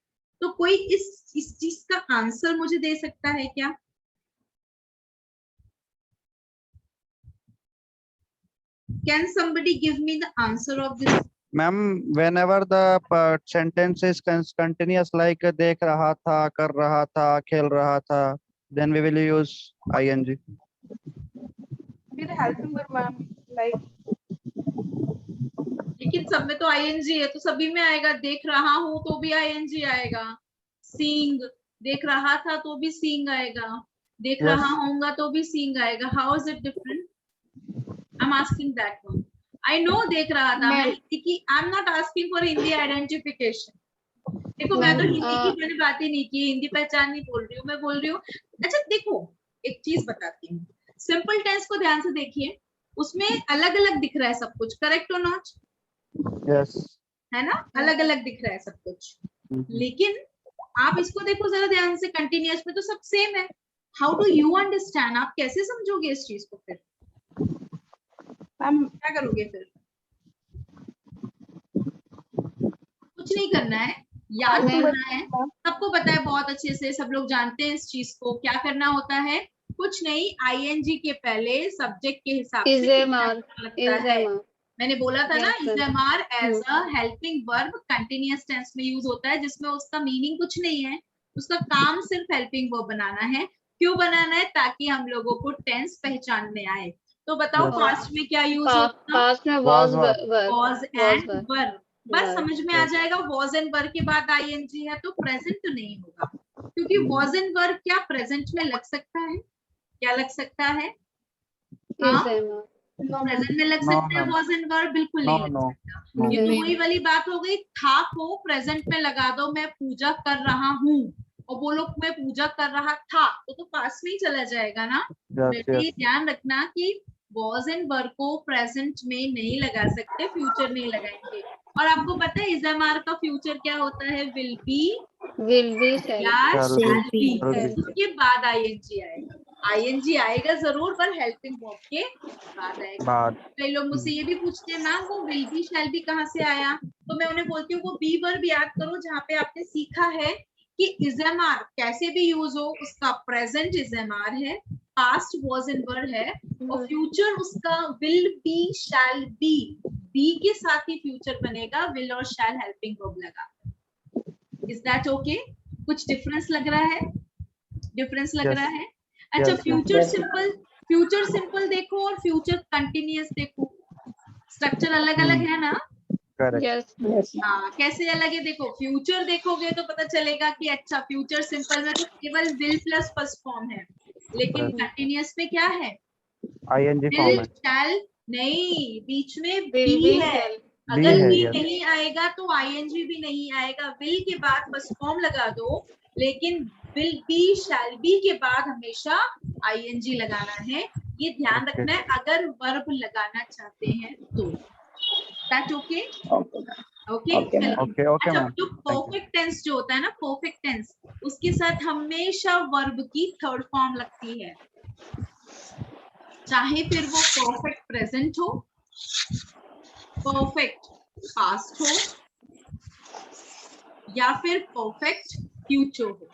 तो कोई इस चीज का आंसर मुझे दे सकता है क्या? Can somebody give me the answer of this? Ma'am whenever the sentence is continuous like देख रहा था, कर रहा था, खेल रहा था, then we will use ing. Be the helping verb, ma'am. Like लेकिन सब में तो आईएनजी है, तो सभी में आएगा। देख रहा हूं तो भी आईएनजी आएगा, सीइंग देख रहा था तो भी सीइंग आएगा, देख Yes. रहा होऊंगा तो भी सीइंग आएगा। How is it different? I am asking that one. I know देख रहा था, मैं हिंदी की, I am not asking for Hindi identification. देखो मैं तो हिंदी की मैंने बात ही नहीं की, हिंदी पहचान नहीं बोल रही हूँ, मैं बोल रही हूँ। अच्छा देखो एक चीज बताती हूँ, सिंपल टेंस को ध्यान से देखिए, उसमें अलग अलग दिख रहा है सब कुछ, करेक्ट और नॉट? Yes. है ना, अलग अलग दिख रहा है सब कुछ। लेकिन आप इसको देखो जरा ध्यान से, कंटिन्यूअस में तो सब सेम है। How do you understand? आप कैसे समझोगे इस चीज को? फिर ma'am, क्या करोगे फिर? कुछ नहीं करना है, याद करना है। सबको पता है बहुत अच्छे से, सब लोग जानते हैं इस चीज को। क्या करना होता है? कुछ नहीं, आईएनजी के पहले सब्जेक्ट के हिसाब से लगता है। मैंने बोला था ना, is am are as a helping verb continuous tense में यूज होता है, जिसमें उसका मीनिंग कुछ नहीं है, उसका काम सिर्फ हेल्पिंग वर्ब बनाना है। क्यों बनाना है? ताकि हम लोगों को टेंस पहचान में आए। तो बताओ पास्ट में क्या यूज होता है? पास्ट में Was वॉज एंड वर। बस Verb. समझ में आ जाएगा, वॉज एंड वर के बाद आईएनजी है तो प्रेजेंट तो नहीं होगा, क्योंकि वॉज एंड वर क्या प्रेजेंट में लग सकता है? क्या लग सकता है? हाँ, प्रेजेंट में लग सकता है वॉज एंड वर? बिल्कुल नहीं लग सकता। ये तो वही वाली बात हो गई, था को प्रेजेंट में लगा दो, मैं पूजा कर रहा हूँ और बोलो मैं पूजा कर रहा था, तो पास में ही चला जाएगा ना। वैसे ही ध्यान रखना कि वॉज एंड वर को प्रेजेंट में नहीं लगा सकते, फ्यूचर में लगाएंगे। और आपको पता है इज़एमआर का फ्यूचर क्या होता है? विल बी या शैल बी। उसके बाद आईएनजी आएगा। आईएनजी आएगा जरूर, पर हेल्पिंग वर्ब के बाद आएगा। कई लोग मुझसे ये भी पूछते हैं मैम वो विल बी शैल बी कहाँ से आया? तो मैं उन्हें बोलती हूँ वो बी वर्ब याद करो जहाँ पे आपने सीखा है कि इज़एमआर कैसे भी यूज हो, उसका प्रेजेंट इज़एमआर है, पास्ट वॉज एंड वर है, और फ्यूचर उसका will be shall be. Be के साथ ही फ्यूचर बनेगा, विल और शैल हेल्पिंग वर्ब लगा। Is that okay? कुछ डिफरेंस लग रहा है? डिफरेंस लग रहा है? अच्छा, फ्यूचर सिंपल देखो और फ्यूचर कंटिन्यूअस देखो, स्ट्रक्चर अलग अलग है ना? हाँ, कैसे अलग है? देखो फ्यूचर देखोगे तो पता चलेगा कि अच्छा फ्यूचर सिंपल में तो केवल विल प्लस फर्स्ट फॉर्म है, लेकिन कंटिन्यूअस में क्या है? आईएनजी फॉर्म विल है। शैल नहीं, बीच में बी है। अगर बी नहीं आएगा तो आईएनजी भी नहीं आएगा। विल के बाद फर्स्ट फॉर्म लगा दो, लेकिन विल बी शैल बी के बाद हमेशा आईएनजी लगाना है। ये ध्यान रखना है अगर वर्ब लगाना चाहते हैं तो। That okay? ओके। अच्छा, तो परफेक्ट टेंस जो होता है ना, परफेक्ट टेंस, उसके साथ हमेशा वर्ब की थर्ड फॉर्म लगती है, चाहे फिर वो परफेक्ट प्रेजेंट हो, परफेक्ट पास्ट हो, या फिर परफेक्ट फ्यूचर हो।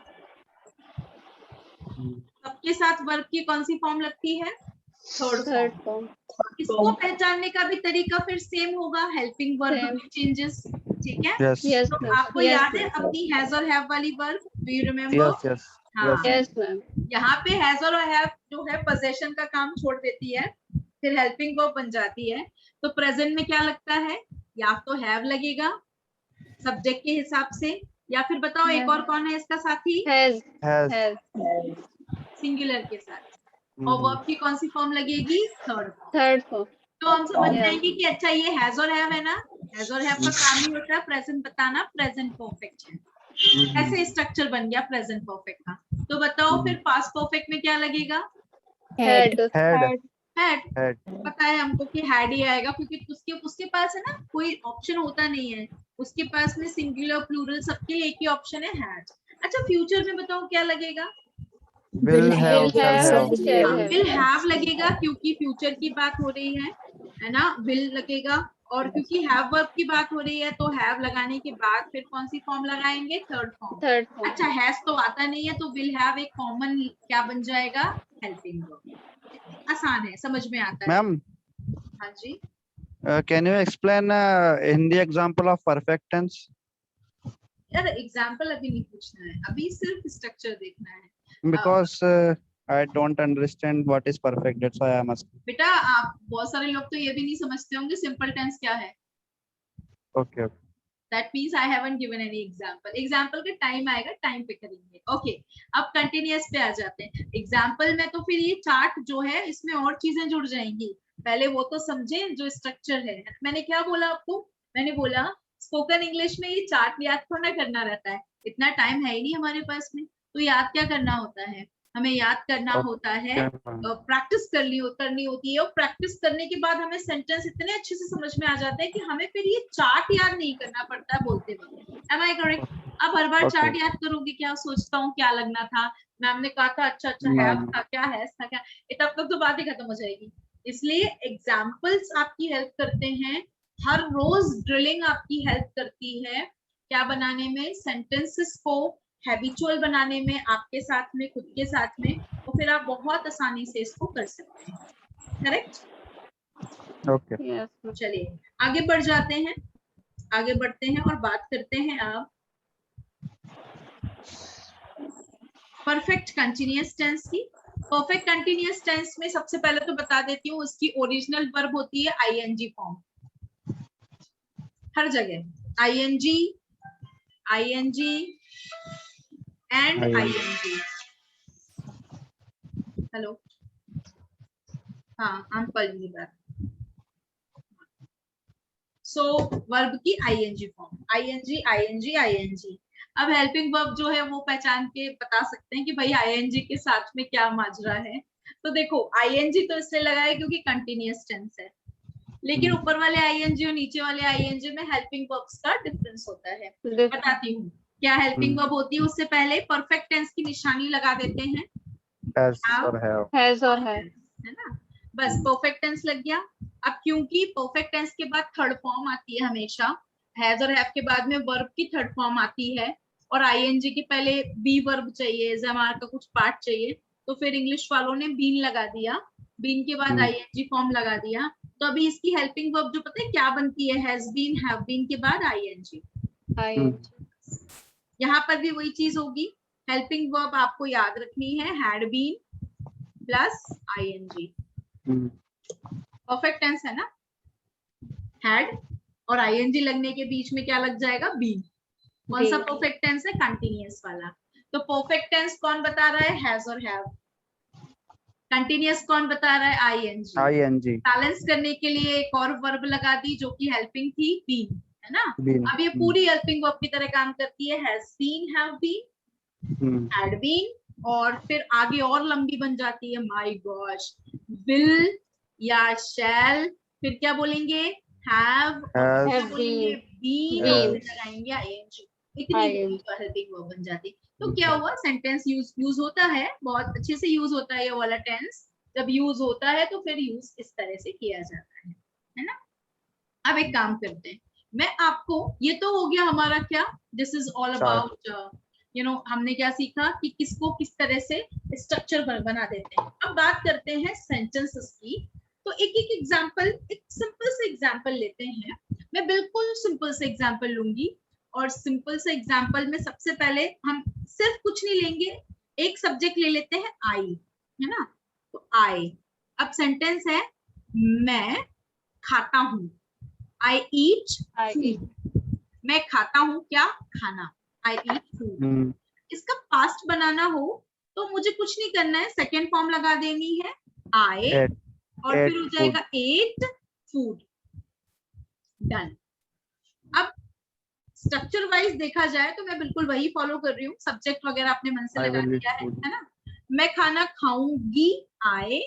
सबके साथ वर्ब की कौन सी फॉर्म लगती है? Third form. इसको पहचानने का भी तरीका फिर सेम होगा, हेल्पिंग वर्ब में चेंजेस। ठीक है? तो आपको याद है अपनी हैज और हैव वाली वर्ब? Do you remember? हाँ, यहाँ पे हैज और हैव जो है पोजेशन का काम छोड़ देती है, फिर हेल्पिंग वर्ब बन जाती है। तो प्रेजेंट में क्या लगता है? या तो हैव लगेगा सब्जेक्ट के हिसाब से, या फिर बताओ एक और कौन है इसका साथी? सिंगुलर के साथ। और वर्ब की कौन सी फॉर्म लगेगी? Third form. तो हम समझ जाएंगे कि अच्छा ये हैज और हैव है ना, हैज और हैव का काम ही होता है प्रेजेंट बताना, प्रेजेंट परफेक्ट है। ऐसे स्ट्रक्चर बन गया प्रेजेंट परफेक्ट का। तो बताओ फिर पास्ट परफेक्ट में क्या लगेगा? हेड। पता है हमको कि हैड ही आएगा, क्योंकि उसके पास है ना कोई ऑप्शन होता नहीं है, उसके पास में सिंगुलर प्लूरल सबके एक ही ऑप्शन है, हैड। अच्छा, फ्यूचर में बताओ क्या लगेगा? विल हैव लगेगा, क्योंकि फ्यूचर की बात हो रही है ना, विल लगेगा। और क्योंकि हैव वर्ब की बात हो रही है तो हैव लगाने के बाद फिर कौन सी फॉर्म लगाएंगे, थर्ड फॉर्म। Third form. अच्छा हैज तो आता नहीं है तो विल हैव एक कॉमन क्या बन जाएगा, हेल्पिंग वर्ब। आसान है, समझ में आता है। मैम हाँ जी, can you explain Hindi example of perfect tense? यार एग्जाम्पल अभी नहीं पूछना है, अभी सिर्फ स्ट्रक्चर देखना है। Because I don't understand what is perfect, that's why I am asking. बेटा आप बहुत सारे लोग तो ये भी नहीं समझते होंगे सिंपल टेंस क्या है। Okay. That means I haven't given any example. Example का टाइम आएगा, टाइम पे करेंगे। ओके अब कंटिन्यूअस पे आ जाते हैं। एग्जाम्पल में तो फिर ये चार्ट जो है इसमें और चीजें जुड़ जाएंगी, पहले वो तो समझे जो स्ट्रक्चर है। मैंने क्या बोला आपको, मैंने बोला स्पोकन इंग्लिश में ये चार्ट याद थोड़ा करना रहता है, इतना टाइम है ही नहीं हमारे पास में, तो याद क्या करना होता है, हमें याद करना होता है, प्रैक्टिस करनी होती है। और प्रैक्टिस करने के बाद हमें सेंटेंस इतने अच्छे से समझ में आ जाते हैं कि हमें फिर ये चार्ट याद नहीं करना पड़ता है बोलते वक्त। Am I correct? अब हर बार चार्ट याद करोगे क्या सोचता हूँ क्या लगना था, मैम ने कहा था अच्छा हैव था क्या, हैज था क्या, तब तक तो बात ही खत्म हो जाएगी। इसलिए एग्जाम्पल्स आपकी हेल्प करते हैं, हर रोज ड्रिलिंग आपकी हेल्प करती है क्या बनाने में, सेंटेंसेस को हैबिचुअल बनाने में, आपके साथ में, खुद के साथ में, तो फिर आप बहुत आसानी से इसको कर सकते हैं। करेक्ट? Okay. Yes. चलिए आगे बढ़ जाते हैं, आगे बढ़ते हैं और बात करते हैं अब परफेक्ट कंटिन्यूअस टेंस की। परफेक्ट कंटिन्यूअस टेंस में सबसे पहले तो बता देती हूँ उसकी ओरिजिनल वर्ब होती है आईएनजी फॉर्म, हर जगह ING, ING and ING. Hello, हाँ I'm calling you back. So verb की ING form, ING ING ING. अब हेल्पिंग वर्ब जो है वो पहचान के बता सकते हैं कि भाई आईएनजी के साथ में क्या माजरा है। तो देखो आईएनजी तो इसलिए लगा है क्योंकि कंटिन्यूअस टेंस है, लेकिन ऊपर वाले आईएनजी और नीचे वाले आईएनजी में हेल्पिंग वर्ब्स का डिफरेंस होता है। बताती हूँ क्या हेल्पिंग वर्ब होती है। उससे पहले परफेक्ट टेंस की निशानी लगा देते हैं, Has or have. Has or have. है ना, बस परफेक्ट टेंस लग गया। अब क्योंकि परफेक्ट टेंस के बाद थर्ड फॉर्म आती है हमेशा, हैज और हैव के बाद में वर्ब की थर्ड फॉर्म आती है, और आईएनजी के पहले बी वर्ब चाहिए, जमार का कुछ पार्ट चाहिए, तो फिर इंग्लिश वालों ने बीन लगा दिया, बीन के बाद आईएनजी फॉर्म लगा दिया। तो अभी इसकी हेल्पिंग वर्ब जो पता है क्या बनती है, हैज बीन, हैव बीन के बाद आईएनजी। यहाँ पर भी वही चीज होगी, हेल्पिंग वर्ब आपको याद रखनी है had been plus ING. Perfect tense है ना, हैड और आईएनजी लगने के बीच में क्या लग जाएगा, बीन। कौन सा परफेक्ट टेंस है, कंटिन्यूअस वाला। तो परफेक्ट टेंस कौन बता रहा है, हैज और हैव। कंटिन्यूअस कौन बता रहा है, आईएनजी। आईएनजी बैलेंस करने के लिए एक और वर्ब लगा दी जो कि हेल्पिंग थी, बीन, है ना। अब ये पूरी हेल्पिंग वर्ब की तरह काम करती है, has been, have been, had been, और फिर आगे और लंबी बन जाती है, माय गॉश, विल या शैल, फिर क्या बोलेंगे, हैव, have बोलेंगे बीन, लगाएंगे आईएनजी, इतनी हेल्पिंग वर्ब बन जाती। तो क्या हुआ, सेंटेंस यूज होता है, बहुत अच्छे से यूज होता है ये वाला टेंस। जब यूज होता है तो फिर यूज इस तरह से किया जाता है ना। अब एक काम करते हैं, मैं आपको, ये तो हो गया हमारा क्या, दिस इज ऑल अबाउट हमने क्या सीखा कि किसको किस तरह से स्ट्रक्चर बना देते हैं। अब बात करते हैं सेंटेंसेस की। तो एक एक एग्जांपल, एक सिंपल से एग्जांपल लेते हैं। मैं बिल्कुल सिंपल से एग्जांपल लूंगी, और सिंपल से एग्जांपल में सबसे पहले हम सिर्फ कुछ नहीं लेंगे, एक सब्जेक्ट ले लेते हैं आई, है ना। तो आई, अब सेंटेंस है मैं खाता हूँ, आई ईट फूड। मैं खाता हूँ क्या, खाना, आई ईट फूड। इसका पास्ट बनाना हो तो मुझे कुछ नहीं करना है, सेकेंड फॉर्म लगा देनी है आई, और फिर हो जाएगा एट फूड, डन। अब स्ट्रक्चर वाइज देखा जाए तो मैं बिल्कुल वही फॉलो कर रही हूँ, सब्जेक्ट वगैरह अपने मन से लगा दिया है ना। मैं खाना खाऊंगी, आई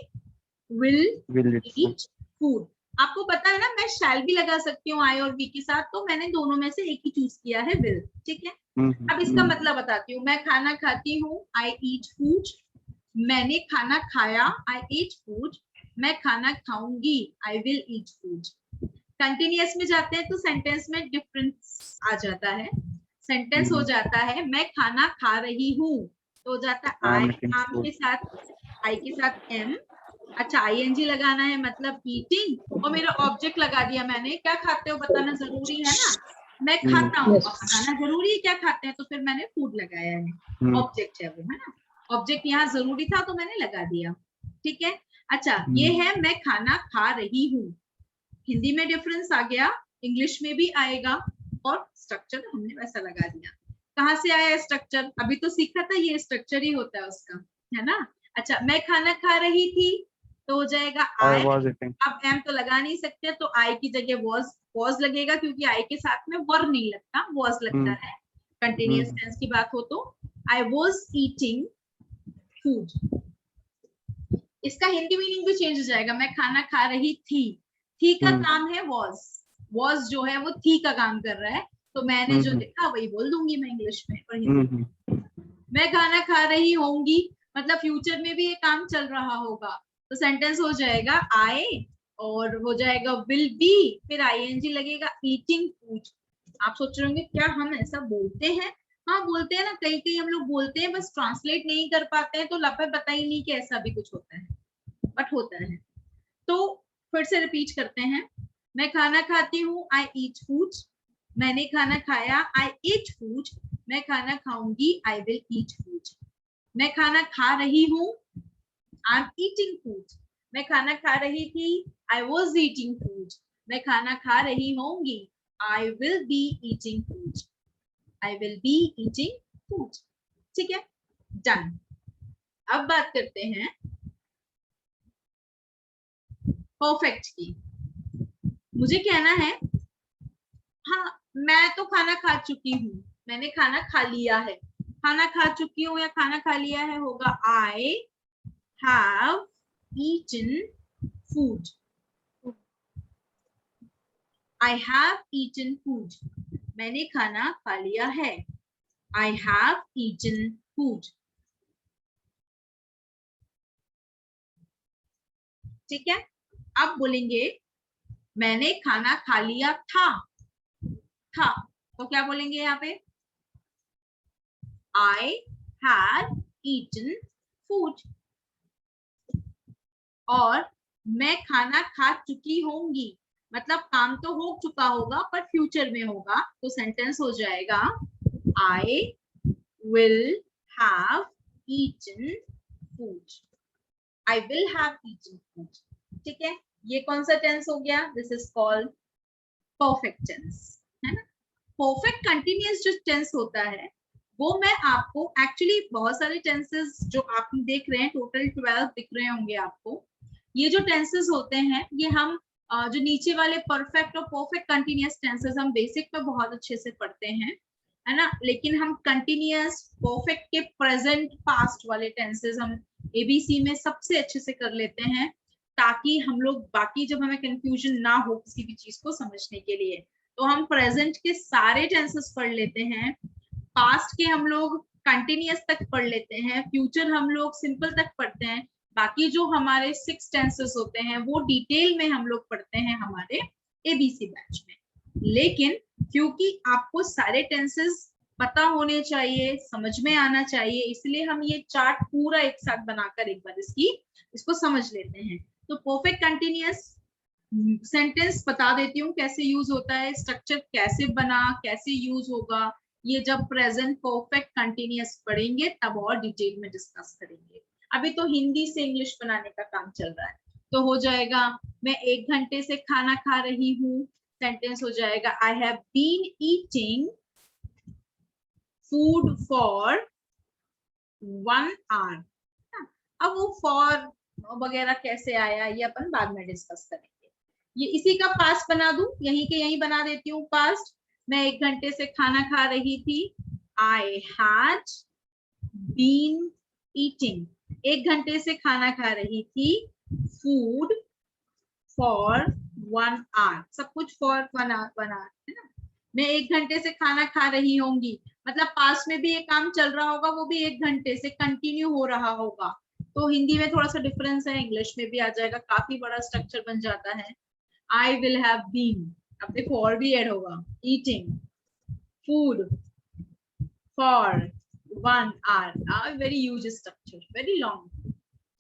विल ईट फूड। आपको पता है ना, मैं शैल भी लगा सकती हूँ आई और वी के साथ, तो मैंने दोनों में से एक ही चूज किया है, विल, ठीक है। अब इसका मतलब बताती हूँ, मैं खाना खाती हूँ, आई ईट फूड। मैंने खाना खाया, आई ईट फूड। मैं खाना खाऊंगी, I will eat food. Continuous में जाते हैं तो सेंटेंस में डिफरेंस आ जाता है। सेंटेंस हो जाता है मैं खाना खा रही हूँ, तो हो जाता है आई, आम के साथ आई के साथ एम, अच्छा आईएनजी लगाना है मतलब ईटिंग, और मेरा ऑब्जेक्ट लगा दिया मैंने, क्या खाते हो बताना जरूरी है ना, मैं खाता हूँ, और बताना जरूरी है क्या खाते हैं, तो फिर मैंने फूड लगाया है, ऑब्जेक्ट है वो, है ना, ऑब्जेक्ट यहाँ जरूरी था तो मैंने लगा दिया, ठीक है। अच्छा ये है मैं खाना खा रही हूँ, हिंदी में डिफरेंस आ गया, इंग्लिश में भी आएगा, और स्ट्रक्चर हमने वैसा लगा दिया। कहाँ से आया स्ट्रक्चर, अभी तो सीखा था, ये स्ट्रक्चर ही होता है उसका, है ना। अच्छा मैं खाना खा रही थी, तो हो जाएगा आई, अब एम तो लगा नहीं सकते, तो आई की जगह वॉज लगेगा, क्योंकि आई के साथ में वर्ब नहीं लगता, वॉज लगता है कंटिन्यूअस टेंस की बात हो तो। आई वॉज ईटिंग फूड, इसका हिंदी मीनिंग भी चेंज हो जाएगा, मैं खाना खा रही थी का काम है वॉज जो है वो थी का काम कर रहा है, तो मैंने जो लिखा वही बोल दूंगी मैं इंग्लिश में और हिंदी में। मैं खाना खा रही होंगी, मतलब फ्यूचर में भी ये काम चल रहा होगा, तो सेंटेंस हो जाएगा आई, और हो जाएगा विल बी, फिर आईएनजी लगेगा ईटिंग फूड। आप सोच रहे होंगे क्या हम ऐसा बोलते हैं, हाँ बोलते हैं ना, कहीं कहीं हम लोग बोलते हैं, बस ट्रांसलेट नहीं कर पाते हैं, तो लपे पता ही नहीं कि ऐसा भी कुछ होता है, बट होता है। तो फिर से रिपीट करते हैं, मैं खाना खाती हूँ आई ईट फूड, मैंने खाना खाया आई ईट फूड, मैं खाना खाऊंगी आई विल ईट फूड, मैं खाना खा रही हूँ आई एम ईटिंग फूड, मैं खाना खा रही थी आई वॉज ईटिंग फूड, मैं खाना खा रही होंगी I will be eating food, I will be eating food, ठीक है, डन। अब बात करते हैं परफेक्ट की। मुझे कहना है हाँ मैं तो खाना खा चुकी हूँ, मैंने खाना खा लिया है, खाना खा चुकी हूँ या खाना खा लिया है होगा I have eaten food, I have eaten food, मैंने खाना खा लिया है, आई हैव ईटन फूड, ठीक है। अब बोलेंगे मैंने खाना खा लिया था, तो क्या बोलेंगे यहाँ पे, I had eaten food, और मैं खाना खा चुकी होंगी, मतलब काम तो हो चुका होगा पर फ्यूचर में होगा, तो सेंटेंस हो जाएगा I will have eaten food, I will have eaten food, ठीक है। ये कौन सा टेंस हो गया, this is called perfect tense, है ना। परफेक्ट कंटिन्यूअस जो टेंस होता है वो मैं आपको एक्चुअली बहुत सारे टेंसेस जो आप देख रहे हैं, टोटल 12 दिख रहे होंगे आपको, ये जो टेंसेस होते हैं ये हम जो नीचे वाले परफेक्ट और परफेक्ट कंटिन्यूअस टेंसेस हम बेसिक में बहुत अच्छे से पढ़ते हैं, है ना, लेकिन हम कंटिन्यूअस परफेक्ट के प्रेजेंट पास्ट वाले टेंसेस हम एबीसी में सबसे अच्छे से कर लेते हैं, ताकि हम लोग बाकी जब हमें कंफ्यूजन ना हो किसी भी चीज को समझने के लिए, तो हम प्रेजेंट के सारे टेंसेस पढ़ लेते हैं, पास्ट के हम लोग कंटिन्यूअस तक पढ़ लेते हैं, फ्यूचर हम लोग सिंपल तक पढ़ते हैं, बाकी जो हमारे 6 टेंसेस होते हैं वो डिटेल में हम लोग पढ़ते हैं हमारे एबीसी बैच में। लेकिन क्योंकि आपको सारे टेंसेस पता होने चाहिए, समझ में आना चाहिए, इसलिए हम ये चार्ट पूरा एक साथ बनाकर एक बार इसको समझ लेते हैं। तो परफेक्ट कंटिन्यूअस सेंटेंस बता देती हूँ कैसे यूज होता है, स्ट्रक्चर कैसे बना, कैसे यूज होगा, ये जब प्रेजेंट परफेक्ट कंटिन्यूअस पढ़ेंगे तब और डिटेल में डिस्कस करेंगे। अभी तो हिंदी से इंग्लिश बनाने का काम चल रहा है, तो हो जाएगा मैं 1 घंटे से खाना खा रही हूँ, सेंटेंस हो जाएगा I have been eating food for 1 hour. अब वो फॉर वगैरह कैसे आया ये अपन बाद में डिस्कस करेंगे। ये इसी का पास्ट बना दूं, यहीं के यहीं बना देती हूँ पास्ट, मैं 1 घंटे से खाना खा रही थी, आई हैड बीन ईटिंग, 1 घंटे से खाना खा रही थी, फूड फॉर 1 आवर, सब कुछ फॉर 1 आवर है ना। मैं 1 घंटे से खाना खा रही होंगी, मतलब पास्ट में भी ये काम चल रहा होगा, वो भी 1 घंटे से कंटिन्यू हो रहा होगा, तो हिंदी में थोड़ा सा डिफरेंस है, इंग्लिश में भी आ जाएगा, काफी बड़ा स्ट्रक्चर बन जाता है। I will have been, अब देखो और भी ऐड होगा, eating food for 1 hour, a very huge structure, very long.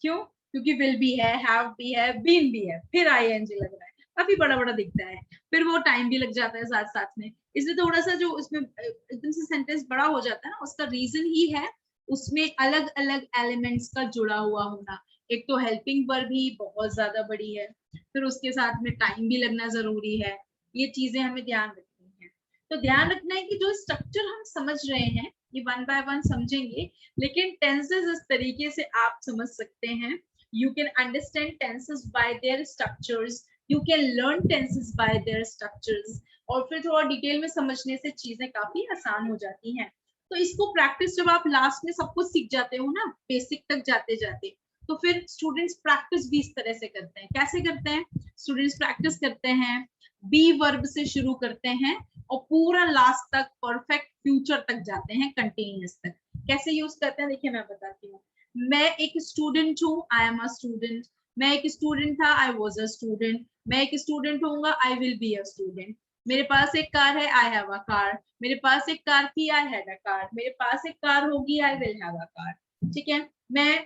क्यों? क्योंकि will भी है, have भी है, been भी है, फिर ing लग रहा है, काफी बड़ा बड़ा दिखता है, फिर वो टाइम भी लग जाता है साथ साथ में, इसलिए थोड़ा सा जो उसमें एकदम से सेंटेंस बड़ा हो जाता है ना, उसका रीजन ही है उसमें अलग अलग एलिमेंट्स का जुड़ा हुआ होना। एक तो हेल्पिंग वर्ब ही बहुत ज्यादा बड़ी है, फिर उसके साथ में टाइम भी लगना जरूरी है, ये चीजें हमें ध्यान रखनी है। तो ध्यान रखना है कि जो स्ट्रक्चर हम समझ रहे हैं ये 1 by 1 समझेंगे, लेकिन टेंसेस इस तरीके से आप समझ सकते हैं, you can understand tenses by their structures, you can learn tenses by their structures, और फिर थोड़ा डिटेल में समझने से चीजें काफी आसान हो जाती हैं। तो इसको प्रैक्टिस जब आप लास्ट में सब कुछ सीख जाते हो ना, बेसिक तक जाते जाते, तो फिर स्टूडेंट्स प्रैक्टिस भी इस तरह से करते हैं। कैसे करते हैं स्टूडेंट्स? प्रैक्टिस करते हैं, बी वर्ब से शुरू करते हैं और पूरा लास्ट तक परफेक्ट फ्यूचर तक जाते हैं, कंटिन्यूअस तक। कैसे यूज करते हैं देखिए मैं बताती हूँ। मैं एक स्टूडेंट हूँ, आई एम अ स्टूडेंट। मैं एक स्टूडेंट था, आई वाज अ स्टूडेंट। मैं एक स्टूडेंट होऊंगा, I will be a student. मेरे पास एक कार है, आई हैव अ कार। मेरे पास एक कार थी, आई हैड अ कार। मेरे पास एक कार होगी, आई विल हैव अ कार। ठीक है। मैं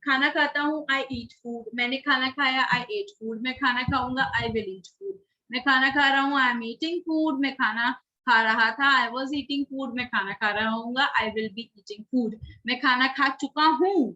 खाना खाता हूँ, आई ईट फूड। मैंने खाना खाया, आई एट फूड। मैं खाना खाऊंगा, आई विल ईट फूड। मैं खाना खा रहा हूँ, आई एम ईटिंग फूड। मैं खाना खा रहा था, आई वॉज ईटिंग फूड। मैं खाना खा रहा हूँ, I will be eating food. मैं खाना खा चुका हूँ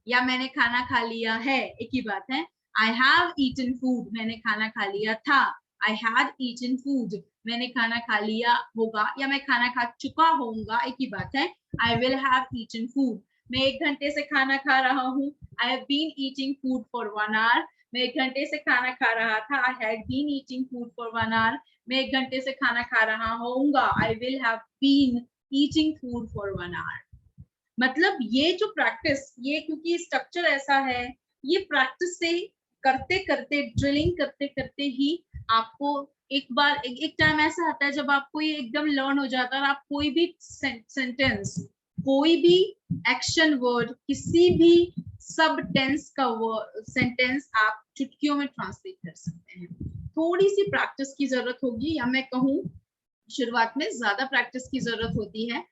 या मैंने खाना खा लिया है, एक ही बात है। आई हैव ईटन फूड, मैंने खाना खा लिया था। आई हैड ईटन फूड, मैंने खाना खा लिया होगा या मैं खाना खा चुका होऊंगा, एक ही बात है। I will have eaten food. मैं 1 घंटे से खाना खा रहा हूँ, I have been eating food for 1 hour। मैं 1 घंटे से खाना खा रहा था, I had been eating food for 1 hour। मैं 1 घंटे से खाना खा रहा होऊंगा, I will have been eating food for 1 hour। मतलब ये जो प्रैक्टिस, ये क्योंकि स्ट्रक्चर ऐसा है, ये प्रैक्टिस से करते करते, ड्रिलिंग करते करते ही आपको एक बार एक टाइम ऐसा आता है जब आपको ये एकदम लर्न हो जाता है और आप कोई भी सेंटेंस, कोई भी एक्शन वर्ड, किसी भी सब टेंस का सेंटेंस आप चुटकियों में ट्रांसलेट कर सकते हैं। थोड़ी सी प्रैक्टिस की जरूरत होगी, या मैं कहूँ शुरुआत में ज्यादा प्रैक्टिस की जरूरत होती है।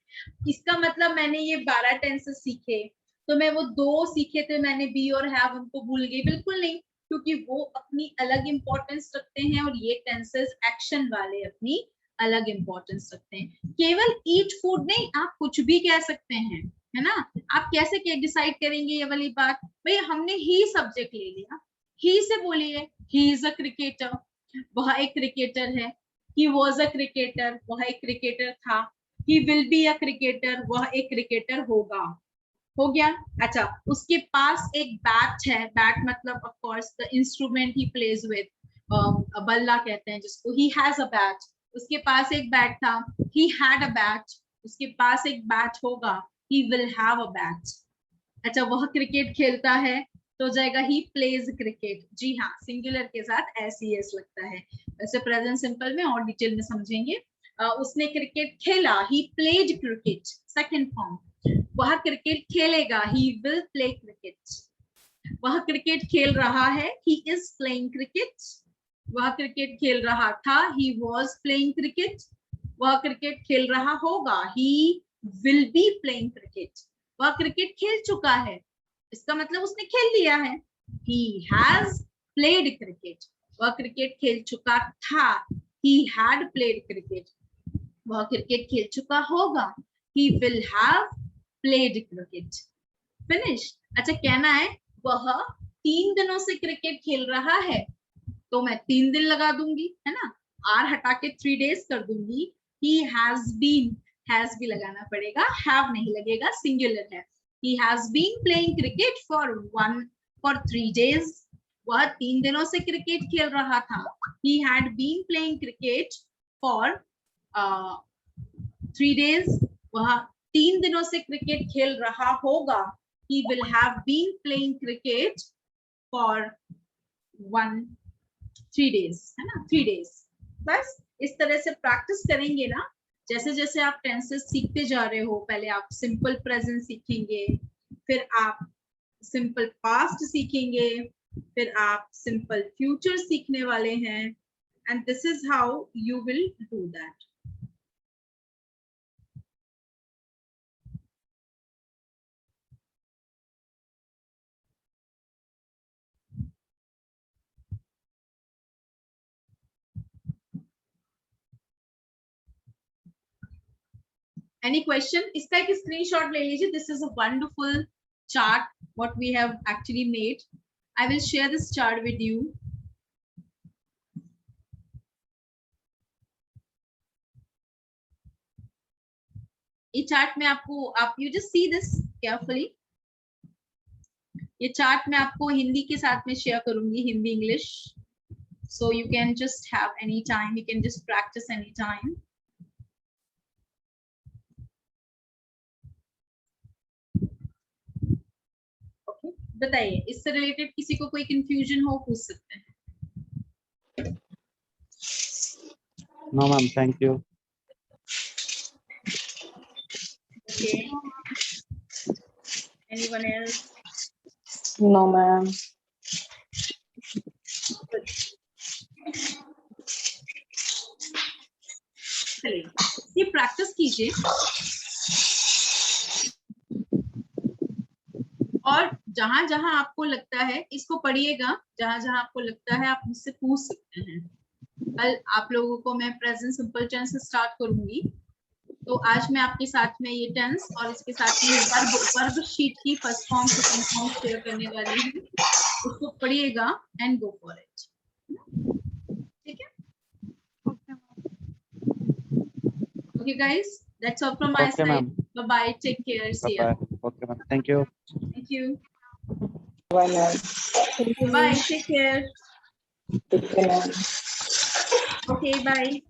इसका मतलब मैंने ये 12 टेंसेस सीखे तो मैं वो 2 सीखे थे मैंने, बी और हैव, उनको भूल गई? बिल्कुल नहीं, क्योंकि वो अपनी अलग इंपॉर्टेंस रखते हैं और ये टेंसेस एक्शन वाले अपनी अलग इंपॉर्टेंस रखते हैं। केवल ईट फूड नहीं, आप कुछ भी कह सकते हैं, है ना। आप कैसे डिसाइड करेंगे ये वाली बात? भाई हमने ही सब्जेक्ट ले लिया, ही से बोलिए ही इज अ क्रिकेटर, वह एक क्रिकेटर है। he was a cricketer, वह एक क्रिकेटर था। he will be a cricketer, वह एक क्रिकेटर होगा। हो गया। अच्छा, उसके पास एक बैट है, बैट मतलब of course the instrument he plays with, बल्ला कहते हैं जिसको। he has a bat, उसके पास एक बैट था। he had a bat, उसके पास एक बैट होगा। he will have a bat। अच्छा, वह क्रिकेट खेलता है तो हो जाएगा ही प्लेज क्रिकेट। जी हाँ, सिंगुलर के साथ SES लगता है। वैसे प्रेजेंट सिंपल में और डिटेल में समझेंगे। उसने क्रिकेट खेला, he played cricket, second form. वह क्रिकेट खेलेगा, ही विल प्ले क्रिकेट। वह क्रिकेट खेल रहा है, ही इज प्लेइंग क्रिकेट। वह क्रिकेट खेल रहा था, ही वॉज प्लेइंग क्रिकेट। वह क्रिकेट खेल रहा होगा, he will be playing cricket. वह क्रिकेट खेल चुका है, इसका मतलब उसने खेल लिया है। he has played cricket, वह क्रिकेट खेल चुका था। he had played cricket, वह क्रिकेट खेल चुका होगा। he will have played cricket। Finish. अच्छा, कहना है वह 3 दिनों से क्रिकेट खेल रहा है, तो मैं 3 दिन लगा दूंगी, है ना। आर हटा के 3 days कर दूंगी। he has been, has भी लगाना पड़ेगा, have नहीं लगेगा, सिंगुलर है। he has been playing cricket for 3 days, वह 3 दिनों से क्रिकेट खेल रहा था। he had been playing cricket for 3 days, वह 3 दिनों से क्रिकेट खेल रहा होगा। he will have been playing cricket for 3 days, है ना, 3 days। बस इस तरह से प्रैक्टिस करेंगे ना, जैसे जैसे आप टेंसेस सीखते जा रहे हो। पहले आप सिंपल प्रेजेंट सीखेंगे, फिर आप सिंपल पास्ट सीखेंगे, फिर आप सिंपल फ्यूचर सीखने वाले हैं, and this is how you will do that. Any question? इसका एक स्क्रीनशॉट ले लीजिए. This is a wonderful chart what we have actually made. I will share this chart with you. ये चार्ट में आपको आप you just see this carefully. ये chart मैं आपको हिंदी के साथ में शेयर करूंगी, Hindi English. So you can just have any time, you can just practice any time. Okay, बताइए इससे रिलेटेड किसी को कोई कंफ्यूजन हो पूछ सकते हैं. No, ma'am. Thank you. Okay. Anyone else? No, ma'am. चलिए ये प्रैक्टिस कीजिए और जहां जहां आपको लगता है इसको पढ़िएगा, जहां जहां आपको लगता है आप मुझसे पूछ सकते हैं. कल आप लोगों को मैं प्रेजेंट सिंपल टेंस से स्टार्ट करूंगी, तो आज मैं आपके साथ में ये टेंस और इसके साथ में वर्ब शीट की first form second form share करने वाली हूँ. उसको पढ़िएगा एंड गो फॉर इट. ठीक है? Okay guys, that's all from my Okay, side. ma'am. Bye bye, take care, see ya. Bye-bye. Okay, ma'am. Thank you. Thank you. Bye, ma'am. Bye, take care. Take care, ma'am. Okay, bye.